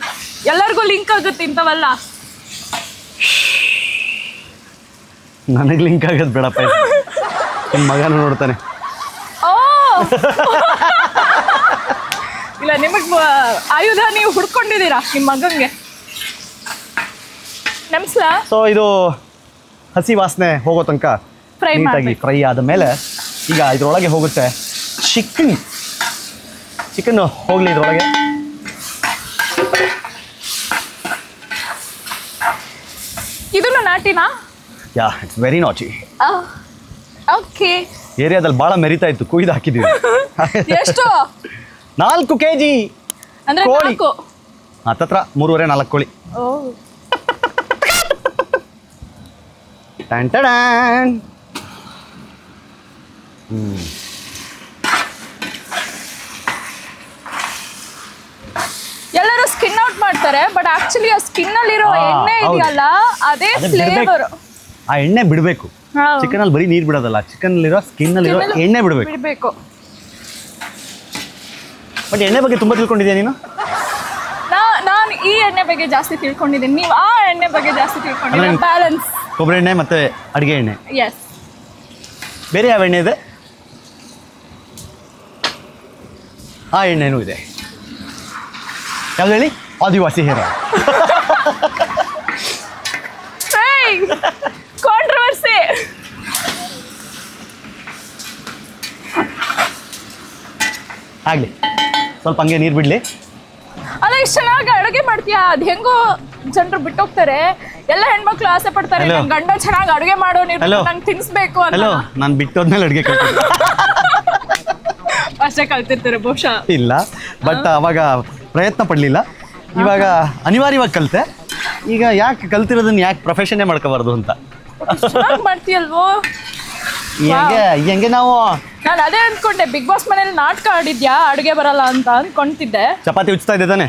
ಎಲ್ಲರಿಗೂ ಲಿಂಕ್ ಆಗುತ್ತೆ ಇಂಥವೆಲ್ಲ. ನನಗೆ ಲಿಂಕ್ ಆಗೋದು ಬೇಡಪ್ಪ, ನಿಮ್ಮ ಮಗನ ನೋಡ್ತಾನೆ. ಓ ಇಲ್ಲ, ನಿಮಗೆ ಆಯುಧ ನೀವು ಹುಡ್ಕೊಂಡಿದ್ದೀರಾ ನಿಮ್ಮ ಮಗಂಗೆ. ನಮ್ಸ್ಲಾ. ಸೊ ಇದು ಹಸಿ ವಾಸನೆ ಹೋಗೋ ತನಕ ನೀಟಾಗಿ ಫ್ರೈ ಆದ ಮೇಲೆ ಈಗ ಇದ್ರೊಳಗೆ ಹೋಗುತ್ತೆ ಚಿಕನ್ ಹೋಗ್ಲಿ ಇದ್ರೊಳಗೆ. ಇದನ್ನು ನಾಟಿನಾ? ಯಾ, ಇಟ್ಸ್ ವೆರಿ ನಾಟಿ. ಓಕೆ. ಏರಿಯಾದಲ್ಲಿ ಭಾಳ ಮೆರಿತಾ ಇತ್ತು, ಕುಯ್ದು ಹಾಕಿದ್ದೀವಿ. ಎಷ್ಟು? 4 kg ಅಂದ್ರೆ ಕೋಳಿ. 4 ಹತ್ತತ್ರ 3.5-4 ಕೋಳಿ. ಓ, ಟನ್ ಟಡನ್. ಎಲ್ಲರೂ ಸ್ಕಿನ್ ಔಟ್ ಮಾಡ್ತಾರೆ, ಬಟ್ ಆಕ್ಚುಲಿ ಆ ಸ್ಕಿನ್ ಅಲ್ಲಿರೋ ಎಣ್ಣೆ ಇದೆಯಲ್ಲ, ಅದೇ ಫ್ಲೇವರ್. ಆ ಎಣ್ಣೆ ಬಿಡಬೇಕು. ಚಿಕನ್ ಅಲ್ಲಿ ಬರೀ ನೀರು ಬಿಡೋದಲ್ಲ, ಚಿಕನ್ ಅಲ್ಲಿರೋ ಸ್ಕಿನ್ ಅಲ್ಲಿರೋ ಎಣ್ಣೆ ಬಿಡಬೇಕು. ಬಟ್ ಎಣ್ಣೆ ಬಗ್ಗೆ ತುಂಬಾ ತಿಳ್ಕೊಂಡಿದ್ಯಾ ನೀನು? ನಾನು ಈ ಎಣ್ಣೆ ಬಗ್ಗೆ ಜಾಸ್ತಿ ತಿಳ್ಕೊಂಡಿದ್ದೀನಿ, ನೀವು ಆ ಎಣ್ಣೆ ಬಗ್ಗೆ ಜಾಸ್ತಿ ತಿಳ್ಕೊಂಡಿದ್ದೀರಿ. ಬ್ಯಾಲೆನ್ಸ್. ಕೊಬ್ಬರಿ ಎಣ್ಣೆ ಮತ್ತೆ ಅಡುಗೆ ಎಣ್ಣೆ. ಎಸ್. ಬೇರೆ ಯಾವ ಎಣ್ಣೆ ಇದೆ? ಆ ಎಣ್ಣೆನೂ ಇದೆ. ಯಾವ್ದು ಹೇಳಿ? ಆದಿವಾಸಿ ಹೇರ. ಕಾಂಟ್ರವರ್ಸಿ. ಆಗ್ಲಿ, ಸ್ವಲ್ಪ ಹಂಗೆ ನೀರು ಬಿಡ್ಲಿ. ಅಲ್ಲ, ಇಷ್ಟು ಚೆನ್ನಾಗಿ ಅಡುಗೆ ಮಾಡ್ತೀಯಾ, ಅದು ಹೆಂಗೋ ಜನರು ಬಿಟ್ಟೋಗ್ತಾರೆ. ಎಲ್ಲ ಹೆಣ್ಮಕ್ಳು ಆಸೆ ಪಡ್ತಾರೆ, ನನ್ನ ಗಂಡ ಚೆನ್ನಾಗಿ ಅಡುಗೆ ಮಾಡೋ, ನಂಗೆ ತಿನ್ಸ್ಬೇಕು ಅಂತ. ಹಲೋ, ನಾನು ಬಿಟ್ಟೋದ್ಮೇಲೆ ಅಡುಗೆ ಕಲ್ತಿದ್ದೆ. ಅಷ್ಟೇ ಕಲ್ತಿರ್ತಾರೆ ಬಹುಶಃ. ಇಲ್ಲ, ಬಟ್ ಅವಾಗ ಪ್ರಯತ್ನ ಪಡಲಿಲ್ಲ. ಇವಾಗ ಅನಿವಾರ್ಯವಾಗಿ ಕಲಿತೆ. ಈಗ ಯಾಕೆ ಕಲ್ತಿರೋದನ್ನ ಯಾಕೆ ಪ್ರೊಫೆಷನ್ನೇ ಮಾಡ್ಕೋಬಾರ್ದು ಅಂತ. ಮಾಡ್ತೀಯಲ್ವೋ? ಹೆಂಗೆ ನಾವು ನಾನು ಅದೇ ಅಂದ್ಕೊಂಡೆ, ಬಿಗ್ ಬಾಸ್ ಮನೇಲಿ ನಾಟಕ ಆಡಿದ್ಯಾ, ಅಡುಗೆ ಬರಲ್ಲ ಅಂತ ಅಂದ್ಕೊಂತಿದ್ದೆ. ಚಪಾತಿ ಉಜ್ತಾ ಇದ್ದೆ ತಾನೆ?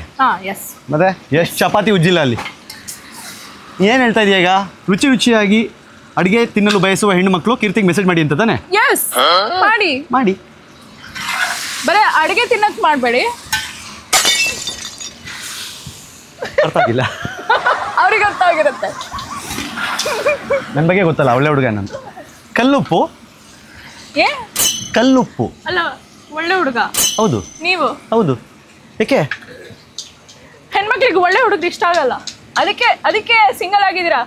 ಎಸ್. ಮತ್ತೆ ಎಷ್ಟು ಚಪಾತಿ ಉಜ್ಜಿಲ್ಲ ಅಲ್ಲಿ. ಏನು ಹೇಳ್ತಾ ಇದೆಯಾ ಈಗ? ರುಚಿಯಾಗಿ ಅಡುಗೆ ತಿನ್ನಲು ಬಯಸುವ ಹೆಣ್ಣು ಮಕ್ಕಳು ಕೀರ್ತಿಗೆ ಮೆಸೇಜ್ ಮಾಡಿ ಅಂತ ತಾನೆ? ಎಸ್, ಮಾಡಿ. ಬರೀ ಅಡುಗೆ ತಿನ್ನಕ್ ಮಾಡಬೇಡಿ. ಅರ್ಥ ಆಗಿಲ್ಲ. ಅವ್ರಿಗೆ ಗೊತ್ತಾಗಿರುತ್ತೆ. ನನ್ನ ಬಗ್ಗೆ ಗೊತ್ತಲ್ಲ, ಒಳ್ಳೆ ಹುಡುಗ ನಾನು. ಕಲ್ಲುಪ್ಪು. ಕಲ್ಲುಪ್ಪು ಅಲ್ಲ, ಒಳ್ಳೆ ಹುಡುಗ. ಹೌದು. ನೀವು? ಹೌದು. ಏಕೆ? ಹೆಣ್ಮಕ್ಳಿಗೆ ಒಳ್ಳೆ ಹುಡುಗ ಇಷ್ಟ ಆಗಲ್ಲ, ಅದಕ್ಕೆ ಸಿಂಗಲ್ ಆಗಿದ್ದೀರಾ.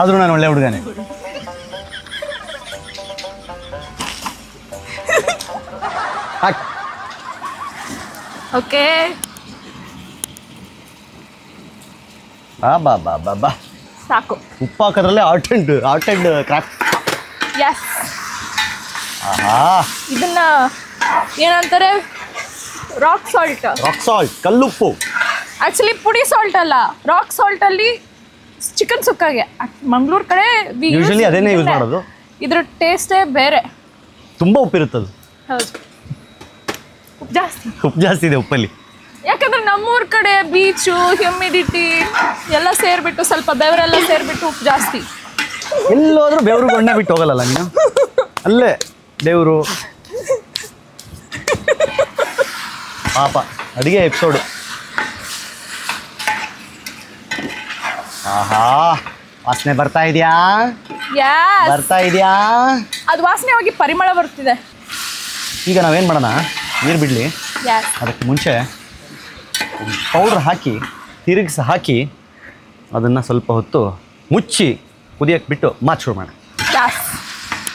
ಆದ್ರೂ ನಾನು ಒಳ್ಳೆ ಹುಡುಗನೇ. ಓಕೆ. ಬಾ ಬಾ ಬಾ ಬಾ ಸಾಕು. ಉಪ್ಪು ಹಾಕೋದ್ರಲ್ಲೇ ಆರ್ಟ್ ಆ್ಯಂಡ್ ಕ್ರಾಫ್ಟ್. ಎಸ್. ಆಹಾ, ಇದನ್ನ ಏನಂತಾರೆ, ರಾಕ್ ಸಾಲ್ಟ್. ರಾಕ್ ಸಾಲ್ಟ್, ಕಲ್ಲುಪ್ಪು. ಆಕ್ಚುಲಿ ಪುಡಿ ಸಾಲ್ಟ್ ಅಲ್ಲ, ರಾಕ್ ಸಾಲ್ಟ್ ಅಲ್ಲಿ ಚಿಕನ್ ಸುಕ್ಕಾಗೆ. ಮಂಗಳೂರು ಕಡೆ ಯೂಶಲಿ ಅದೇನೇ ಯೂಸ್ ಮಾಡೋದು. ಇದ್ರ ಟೇಸ್ಟೇ ಬೇರೆ. ತುಂಬ ಉಪ್ಪಿರುತ್ತದು. ಹೌದು, ಜಾಸ್ತಿ ಉಪ್ಪು ಜಾಸ್ತಿ ಇದೆ ಉಪ್ಪಲ್ಲಿ. ಯಾಕಂದ್ರೆ ನಮ್ಮೂರ್ ಕಡೆ ಬೀಚು, ಹ್ಯೂಮಿಡಿಟಿ ಎಲ್ಲ ಸೇರ್ಬಿಟ್ಟು, ಸ್ವಲ್ಪ ಬೆವರೆಲ್ಲ ಸೇರ್ಬಿಟ್ಟು ಉಪ್ಪು ಜಾಸ್ತಿ. ಎಲ್ಲೋದ್ರೂ ಬೆವರು ಬಣ್ಣ ಬಿಟ್ಟು ಹೋಗಲ್ಲ ನೀನು, ಅಲ್ಲೇ ದೇವರು. ಪಾಪ ಅಡುಗೆ ಎಪಿಸೋಡು. ಆಹಾ, ವಾಸನೆ ಬರ್ತಾ ಇದೆಯಾ? ಬರ್ತಾ ಇದೆಯಾ? ಅದು ವಾಸನೆ ಹೋಗಿ ಪರಿಮಳ ಬರ್ತಿದೆ. ಈಗ ನಾವೇನು ಮಾಡೋಣ, ನೀರು ಬಿಡಲಿ. ಅದಕ್ಕೆ ಮುಂಚೆ ಪೌಡ್ರ್ ಹಾಕಿ ಹಾಕಿ ಅದನ್ನು ಸ್ವಲ್ಪ ಹೊತ್ತು ಮುಚ್ಚಿ ಕುದಿಯಕ್ಕೆ ಬಿಟ್ಟು ಮಾತು ಶುರು ಮಾಡೋಣ.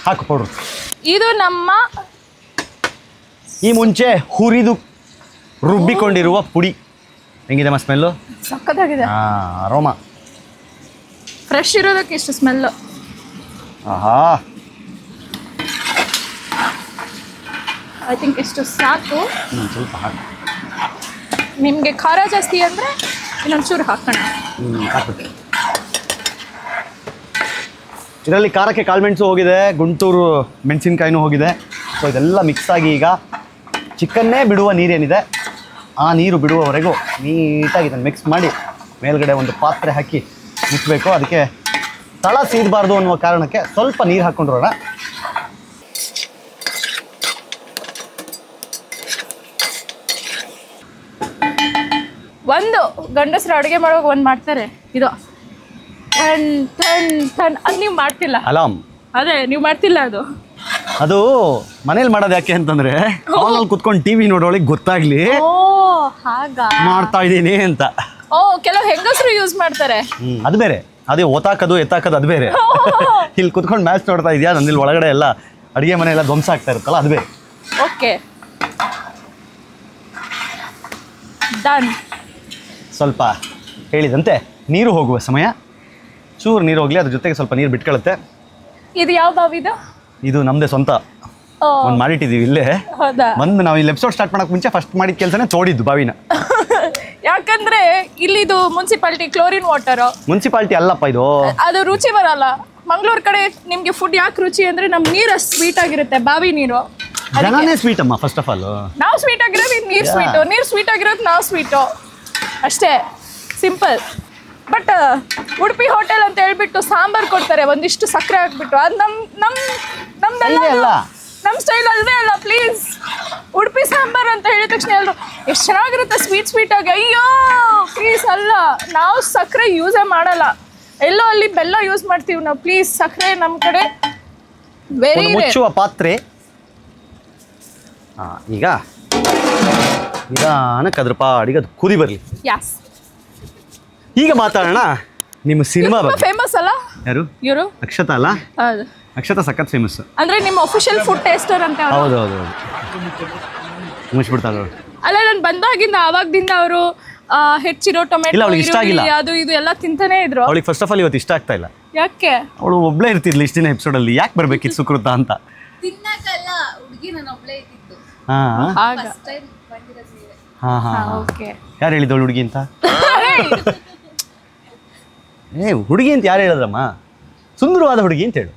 ಹಾಕು ಪೌಡ್ರು. ಇದು ನಮ್ಮ ಈ ಮುಂಚೆ ಹುರಿದು ರುಬ್ಬಿಕೊಂಡಿರುವ ಪುಡಿ. ಹೆಂಗಿದೆ ಸ್ಮೆಲ್ಲು? ಸಕ್ಕತ್ತಾಗಿದೆ. ಅರೋಮಾ ಫ್ರೆಶ್ ಇರೋದಕ್ಕೆ ಇಷ್ಟು ಸ್ಮೆಲ್ಲು. ಆಹಾ, ಐ ಥಿಂಕ್ ಇಷ್ಟು ಸಾಕು. ಸ್ವಲ್ಪ ಹಾಕಿ. ನಿಮಗೆ ಖಾರ ಜಾಸ್ತಿ ಅಂದರೆ ಇನ್ನೊಂಚೂರು ಹಾಕೋಣ. ಹಾಕ್ಬಿಟ್ಟು ಇದರಲ್ಲಿ ಖಾರಕ್ಕೆ ಕಾಳುಮೆಣಸು ಹೋಗಿದೆ, ಗುಂಟೂರು ಮೆಣಸಿನ್ಕಾಯಿನೂ ಹೋಗಿದೆ. ಸೊ ಇದೆಲ್ಲ ಮಿಕ್ಸ್ ಆಗಿ ಈಗ ಚಿಕನ್ನೇ ಬಿಡುವ ನೀರೇನಿದೆ ಆ ನೀರು ಬಿಡುವವರೆಗೂ ನೀಟಾಗಿ ಇದನ್ನು ಮಿಕ್ಸ್ ಮಾಡಿ ಮೇಲ್ಗಡೆ ಒಂದು ಪಾತ್ರೆ ಹಾಕಿ ಮುಚ್ಚಬೇಕು. ಅದಕ್ಕೆ ತಳ ಸೀದಬಾರ್ದು ಅನ್ನುವ ಕಾರಣಕ್ಕೆ ಸ್ವಲ್ಪ ನೀರು ಹಾಕ್ಕೊಂಡಿರೋಣ. ಒಂದು ಗಂಡಸರು ಅಡುಗೆ ಮಾಡುವಾಗ ಒಂದು ಮಾಡ್ತಾರೆ, ಇದು ಟನ್ ಟನ್ ಟನ್. ಅದು ನೀವು ಮಾಡ್ತಿಲ್ಲ. ಅಲಾಮ್. ಅದೇ ನೀವು ಮಾಡ್ತಿಲ್ಲ. ಅದು ಮನೇಲಿ ಮಾಡೋದು ಯಾಕೆ ಅಂತಂದ್ರೆ ಹಾಲಲ್ಲಿ ಕುತ್ಕೊಂಡು ಟಿವಿ ನೋಡೋಳಿಗೆ ಗೊತ್ತಾಗ್ಲಿ ಓ ಹಾಗ ಮಾಡ್ತಾ ಇದ್ದೀನಿ ಅಂತ. ಓ, ಕೆಲವು ಹೆಂಗಸರು ಯೂಸ್ ಮಾಡ್ತಾರೆ. ಅದು ಬೇರೆ, ಅದೇ ಓತಾಕೋದು ಎತ್ತಾಕೋದು ಅದು ಬೇರೆ. ಇಲ್ಲಿ ಕುತ್ಕೊಂಡು ಮ್ಯಾಚ್ ನೋಡ್ತಾ ಇದೆಯಾ, ನಂದಿಲ್ಲಿ ಒಳಗಡೆ ಎಲ್ಲ ಅಡುಗೆ ಮನೆ ಎಲ್ಲ ಧ್ವಂಸ ಆಗ್ತಾ ಇರುತ್ತಲ್ಲ, ಅದು ಬೇರೆ. Okay, done. ಸ್ವಲ್ಪ ಹೇಳಿದಂತೆ ನೀರು ಹೋಗುವ ಸಮಯ, ಚೂರು ನೀರು ಹೋಗಲಿ, ಅದ್ರ ಜೊತೆಗೆ ಸ್ವಲ್ಪ ನೀರು ಬಿಟ್ಕೊಳ್ಳುತ್ತೆ. ಇದು ಯಾವ ಬಾವಿದು? ಇದು ನಮ್ಮದೇ ಸ್ವಂತ ಒಂದು ಮಾಡಿಟ್ಟಿದ್ದೀವಿ ಇಲ್ಲೇ. ಹೌದಾ? ಒಂದು ನಾವು ಇಲ್ಲಿ ಎಪಿಸೋಡ್ ಸ್ಟಾರ್ಟ್ ಮಾಡೋಕೆ ಮುಂಚೆ ಫಸ್ಟ್ ಮಾಡಿದ ಕೆಲಸನೇ ತೋಡಿದ್ದು ಬಾವಿನ. ಯಾಕಂದ್ರೆ ಇಲ್ಲಿದು ಮುನ್ಸಿಪಾಲಿಟಿ ಕ್ಲೋರಿನ್ ವಾಟರ್. ಮುನ್ಸಿಪಾಲಿಟಿ ಅಲ್ಲಪ್ಪ ಇದು. ಅದು ರುಚಿ ಬರಲ್ಲ. ಮಂಗಳೂರು ಕಡೆ ನಿಮ್ಗೆ ಫುಡ್ ಯಾಕೆ ರುಚಿ ಅಂದ್ರೆ ನಮ್ ನೀರು ಸ್ವೀಟ್ ಆಗಿರುತ್ತೆ, ಬಾವಿ ನೀರು. ಜನನೇ ಸ್ವೀಟ್ ಅಮ್ಮ. ಫಸ್ಟ್ ಆಫ್ ಆಲ್ ನಾವು ಸ್ವೀಟ್ ಆಗಿರೋದು, ನೀರು ಸ್ವೀಟು. ನೀರು ಸ್ವೀಟ್ ಆಗಿರೋದು, ನಾವು ಸ್ವೀಟು, ಅಷ್ಟೇ, ಸಿಂಪಲ್. ಬಟ್ ಉಡುಪಿ ಹೋಟೆಲ್ ಅಂತ ಹೇಳ್ಬಿಟ್ಟು ಸಾಂಬಾರ್ ಕೊಡ್ತಾರೆ ಒಂದಿಷ್ಟು ಸಕ್ಕರೆ ಹಾಕ್ಬಿಟ್ಟು. ಅದು ನಮ್ದೆಲ್ಲ ನಮ್ಮ ಸ್ಟೈಲ್ ಅಲ್ವೇ ಅಲ್ಲ. ಪ್ಲೀಸ್, ಉಡುಪಿ ಸಾಂಬಾರ್ ಅಂತ ಹೇಳಿದ ತಕ್ಷಣ ಎಲ್ಲರೂ ಎಷ್ಟು ಚೆನ್ನಾಗಿರುತ್ತೆ ಸ್ವೀಟ್ ಸ್ವೀಟ್ ಆಗಿ. ಅಯ್ಯೋ ಪ್ಲೀಸ್ ಅಲ್ಲ, ನಾವು ಸಕ್ಕರೆ ಯೂಸೇ ಮಾಡಲ್ಲ. ಎಲ್ಲೋ ಅಲ್ಲಿ ಬೆಲ್ಲ ಯೂಸ್ ಮಾಡ್ತೀವಿ ನಾವು. ಪ್ಲೀಸ್, ಸಕ್ಕರೆ ನಮ್ಮ ಕಡೆ ವೆರಿ ಮುಚ್ಚುವ ಪಾತ್ರೆ. ಈಗ ನಿಧಾನಕ್ಕೆ ಅದ್ರ ಪಾಡಿಗೆ ಅದು ಕುದಿ ಬರಲಿ. ಯಾಸ್. ಈಗ ಮಾತಾಡೋಣ ನಿಮ್ಮ ಸಿನಿಮಾ ಬಗ್ಗೆ. ಫೇಮಸ್ ಅಲ್ಲ ಯಾರು? ಇವರು ಅಕ್ಷತಾ ಅಲ್ಲ? ಹೌದು, ಅಕ್ಷತಾ ಸಖತ್ ಫೇಮಸ್. ಅಂದ್ರೆ ನಿಮ್ಮ ಅಫಿಷಿಯಲ್ ಫುಡ್ ಟೇಸ್ಟರ್ ಅಂತ. ಹೌದು ಹೌದು ಹೌದು, ಮುಗಿಸ್ಬಿಡ್ತಾಳೆ. ಅಲ್ಲ, ನಾನು ಬಂದಾಗಿಂದ ಆವಾಗದಿಂದ ಅವರು ಹೆಚ್ಚಿರೋ ಟೊಮೆಟೊ, ಅದು ಇದು ಎಲ್ಲ ತಿಂತಾನೆ ಇದ್ರು. ಅವಳಿಗೆ ಫಸ್ಟ್ ಆಫ್ ಆಲ್ ಇವತ್ತು ಇಷ್ಟ ಆಗ್ತಾ ಇಲ್ಲ. ಯಾಕೆ? ಅವಳು ಒಬ್ಳೇ ಇರ್ತಿದ್ಲಿ ಇಷ್ಟಿನ ಎಪಿಸೋಡಲ್ಲಿ. ಯಾಕೆ ಬರ್ಬೇಕಿತ್ತು ಸುಕೃತ ಅಂತ. ತಿನ್ನಕಲ್ಲ ಹುಡುಗಿ, ನಾನು ಒಬ್ಳೆ ಇದ್ದಿದ್ದು. ಫಸ್ಟ್ ಟೈಮ್ ಬಂದಿರೋದು ನೀವೇ. ಓಕೆ. ಯಾರು ಹೇಳಿದವಳು ಹುಡುಗಿ ಅಂತ? ಹುಡುಗಿ ಅಂತ ಯಾರು ಹೇಳಿದ್ರಮ್ಮ? ಸುಂದರವಾದ ಹುಡುಗಿ ಅಂತ ಹೇಳು.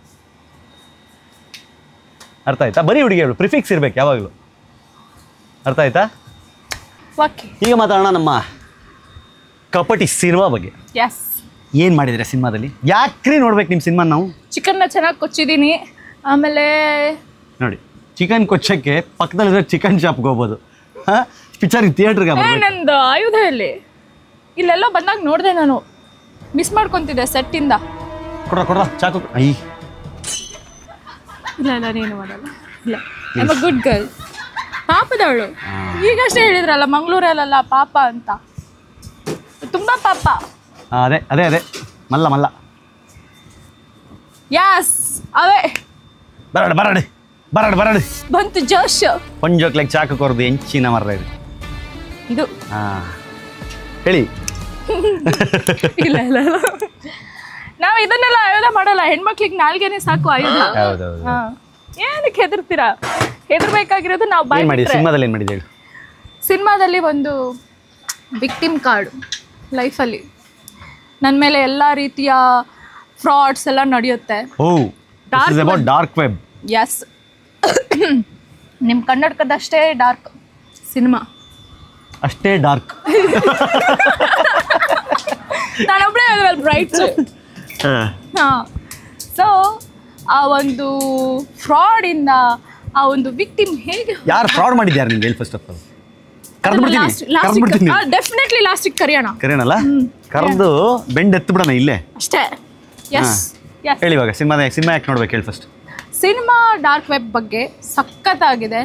ಅರ್ಥ ಆಯ್ತಾ? ಬರೀ ಹುಡುಗಿ ಹೇಳು, ಪ್ರಿಫಿಕ್ಸ್ ಇರ್ಬೇಕು ಯಾವಾಗಲೂ. ಅರ್ಥ ಆಯ್ತಾ? ಓಕೆ. ಈಗ ಮಾತಾಡೋಣ ನಮ್ಮ ಕಪಟಿ ಸಿನಿಮಾ ಬಗ್ಗೆ. ಎಸ್. ಏನು ಮಾಡಿದ್ರೆ ಸಿನಿಮಾದಲ್ಲಿ? ಯಾಕ್ರಿ ನೋಡ್ಬೇಕು ನಿಮ್ಮ ಸಿನಿಮಾ ನಾವು? ಚಿಕನ್ನ ಚೆನ್ನಾಗಿ ಕೊಚ್ಚಿದ್ದೀನಿ. ಆಮೇಲೆ ನೋಡಿ, ಚಿಕನ್ ಕೊಚ್ಚಕ್ಕೆ ಪಕ್ಕದಲ್ಲಿರೋ ಚಿಕನ್ ಶಾಪ್ಗೆ ಹೋಗ್ಬೋದು. ಪಿಕ್ಚರ್ಗೆ ಥಿಯೇಟ್ರಿಗೆ ನಂದು ಆಯುಧ ಇಲ್ಲಿ ಇಲ್ಲೆಲ್ಲ ಬಂದಾಗ ನೋಡಿದೆ, ನಾನು ಮಿಸ್ ಮಾಡ್ಕೊತಿದ್ದೆ ಸೆಟ್ಟಿಂದ. ಕೊಡ್ರ ಚಾಕು. ಐ ಇಲ್ಲ ನೀನು ಮಾಡಲ್ಲ. ಇಲ್ಲ, I am a good girl. ಪಾಪದವಳು. ಈಗಷ್ಟೇ ಹೇಳಿದ್ರಲ್ಲ ಮಂಗಳೂರಲ್ಲ ಪಾಪ ಅಂತ. ತುಂಬಾ ಪಾಪ. ಅದೇ ಅದೇ ಅದೇ ಮಲ್ಲ ಮಲ್ಲ. ಯಾಸ್, ಅವೇ ಬರಡು ಬರಡು ಬರಡು ಬರಡು ಬಂತು ಜೋಶ್. ಪಂಜೋಕ್ಲೆಗ್ ಚಾಕು ಕೊರದು ಹೆಂಚಿನ ಮರ ಇದು. ಇದು ಹೇಳಿ ಇಲ್ಲ ಇಲ್ಲ ಇಲ್ಲ ನಾವು ಇದನ್ನೆಲ್ಲ ಆಯುಧ ಮಾಡಲ್ಲ, ಹೆಣ್ಮಕ್ಳಿಗೆ ನಾಲ್ಗೆನೆ ಸಾಕು ಆಯುಧ. ಹೌದೌದು. ಹಾ, ಏನಕ್ಕೆ ಹೆದರ್ತೀರಾ? ಹೆದರ್ಬೇಕಾಗಿರೋದು ನಾವು ಏನು ಮಾಡಿ ಸಿನಿಮಾದಲ್ಲಿ ಏನು ಮಾಡಿದೆ ಹೇಳಿ? ಸಿನಿಮಾದಲ್ಲಿ ಒಂದು ವಿಕ್ಟಿಮ್ ಕಾರ್ಡ್ ಲೈಫಲ್ಲಿ ನನ್ನ ಮೇಲೆ ಎಲ್ಲ ರೀತಿಯ ಫ್ರಾಡ್ಸ್ ಎಲ್ಲ ನಡೆಯುತ್ತೆ. Oh, this is about dark web. Yes, ನಿಮ್ಮ ಕನ್ನಡಕದಷ್ಟೇ ಡಾರ್ಕ್ ಸಿನಿಮಾ. ಅಷ್ಟೇ ಡಾರ್ಕ್. ನಾನೊಬ್ಬಳೇ ಅದ್ರಲ್ಲಿ ಬ್ರೈಟ್. ಹಾಂ, ಸೊ ಆ ಒಂದು ಫ್ರಾಡಿಂದ ಆ ಒಂದು ವಿಕ್ಟಿಮ್ ಹೇಗೆ ಯಾರು ಫ್ರಾಡ್ ಮಾಡಿದ್ಯಾರು ನಿಮ್ಗೆ ಹೇಳಿ? ಫಸ್ಟ್ ಆಫ್ ಆಲ್ ಕರೆದ್ಬಿಡ್ತೀನಿ. ಡೆಫಿನೆಟ್ಲಿ ಲಾಸ್ಟಿಗೆ ಕರೆಯೋಣ. ಕರೆಯೋಣಲ್ಲ? ಕರೆದು ಬೆಂಡ್ ಎತ್ತು ಬಿಡೋಣ ಇಲ್ಲೇ ಅಷ್ಟೇ. Yes yes. ಹೇಳಿ ಇವಾಗ ಸಿನಿಮಾ ಯಾಕೆ ನೋಡ್ಬೇಕು ಹೇಳಿ ಫಸ್ಟ್? ಸಿನಿಮಾ ಡಾರ್ಕ್ ವೆಬ್ ಬಗ್ಗೆ ಸಖತ್ತಾಗಿದೆ.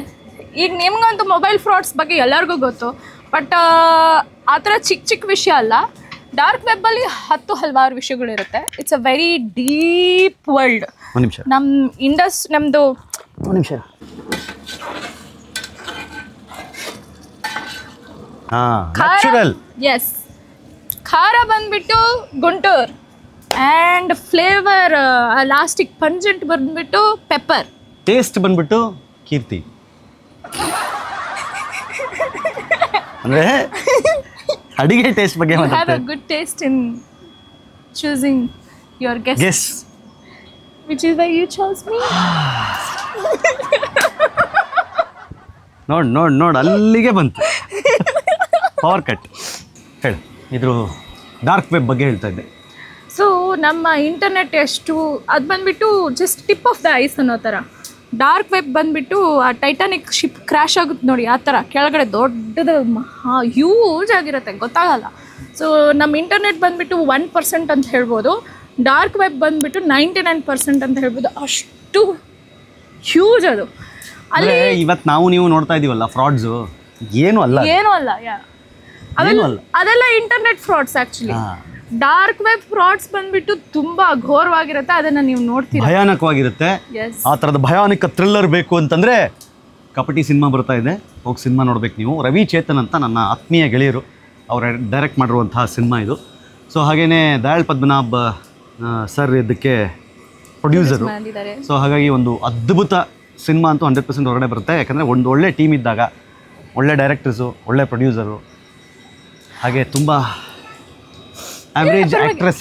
ಈಗ ನಿಮ್ಗಂತೂ ಮೊಬೈಲ್ ಫ್ರಾಡ್ಸ್ ಬಗ್ಗೆ ಎಲ್ಲರಿಗೂ ಗೊತ್ತು, ಬಟ್ ಆ ಥರ ಚಿಕ್ಕ ವಿಷಯ ಅಲ್ಲ. ಡಾರ್ಕ್ ವೆಬ್ಬಲ್ಲಿ ಹಲವಾರು ವಿಷಯಗಳಿರುತ್ತೆ. It's a very deep world. ಒಂದು ನಿಮಿಷ, ನಮ್ಮದು ಒಂದು ನಿಮಿಷ. ನ್ಯಾಚುರಲ್. ಎಸ್, ಖಾರ ಬಂದ್ಬಿಟ್ಟು ಗುಂಟೂರ್ ಆ್ಯಂಡ್ ಫ್ಲೇವರ್ ಲಾಸ್ಟಿಕ್ ಪಂಜೆಂಟ್ ಬಂದ್ಬಿಟ್ಟು ಪೆಪ್ಪರ್. ಟೇಸ್ಟ್ ಬಂದ್ಬಿಟ್ಟು ಕೀರ್ತಿ. ಅಂದ್ರೆ ಅಡಿಗೆ ಟೇಸ್ಟ್ ಬಗ್ಗೆ have a good taste in choosing your guess, which is why you chose me. ನೋಡ್ ಅಲ್ಲಿಗೆ ಬಂತು ಪವರ್ ಕಟ್. ಹೇಳಿ, ಇದ್ರ ಡಾರ್ಕ್ ವೆಬ್ ಬಗ್ಗೆ ಹೇಳ್ತಾ ಇದ್ದೆ. ಸೊ ನಮ್ಮ ಇಂಟರ್ನೆಟ್ ಎಷ್ಟು ಅದು ಬಂದ್ಬಿಟ್ಟು just tip of the ice ಅನ್ನೋ ಥರ. ಡಾರ್ಕ್ ವೆಬ್ ಬಂದ್ಬಿಟ್ಟು ಆ ಟೈಟಾನಿಕ್ ಶಿಪ್ ಕ್ರ್ಯಾಶ್ ಆಗುತ್ತೆ ನೋಡಿ, ಆ ಥರ ಕೆಳಗಡೆ ದೊಡ್ಡದು ಹ್ಯೂಜ್ ಆಗಿರುತ್ತೆ, ಗೊತ್ತಾಗಲ್ಲ. ಸೊ ನಮ್ಮ ಇಂಟರ್ನೆಟ್ ಬಂದ್ಬಿಟ್ಟು 1% ಅಂತ ಹೇಳ್ಬೋದು. ಡಾರ್ಕ್ ವೆಬ್ ಬಂದ್ಬಿಟ್ಟು 99% ಅಂತ ಹೇಳ್ಬೋದು. ಅಷ್ಟು ಹ್ಯೂಜ್ ಅದು. ಅಲ್ಲಿ ಇವತ್ತು ನೀವು ನೋಡ್ತಾ ಇದೀವಲ್ಲ ಫ್ರಾಡ್ಸು, ಏನೂ ಅಲ್ಲ. ಅದೆಲ್ಲ internet frauds. Actually dark web frauds ಬಂದ್ಬಿಟ್ಟು ತುಂಬಾ ಘೋರವಾಗಿರುತ್ತೆ, ಅದನ್ನ ನೀವು ನೋಡ್ತೀರಾ, ಭಯಾನಕವಾಗಿರುತ್ತೆ. ಆ ಥರದ ಭಯಾನಕ ಥ್ರಿಲ್ಲರ್ ಬೇಕು ಅಂತಂದ್ರೆ ಕಪಟಿ ಸಿನಿಮಾ ಬರ್ತಾ ಇದೆ, ಹೋಗಿ ಸಿನಿಮಾ ನೋಡ್ಬೇಕು ನೀವು. ರವಿ ಚೇತನ್ ಅಂತ ನನ್ನ ಆತ್ಮೀಯ ಗೆಳೆಯರು, ಅವರು ಡೈರೆಕ್ಟ್ ಮಾಡಿರುವಂತಹ ಸಿನಿಮಾ ಇದು. ಸೊ ಹಾಗೇನೆ ದಯಾಳ್ ಪದ್ಮನಾಭ್ ಸರ್ ಇದಕ್ಕೆ ಪ್ರೊಡ್ಯೂಸರು. ಸೊ ಹಾಗಾಗಿ ಒಂದು ಅದ್ಭುತ ಸಿನಿಮಾ ಅಂತೂ 100% ಹೊರಗಡೆ ಬರುತ್ತೆ. ಯಾಕಂದರೆ ಒಂದು ಒಳ್ಳೆ ಟೀಮ್ ಇದ್ದಾಗ, ಒಳ್ಳೆ ಡೈರೆಕ್ಟರ್ಸು, ಒಳ್ಳೆ ಪ್ರೊಡ್ಯೂಸರು, ಹಾಗೆ ತುಂಬ ಆವ್ರೇಜ್ ಆ್ಯಕ್ಟ್ರೆಸ್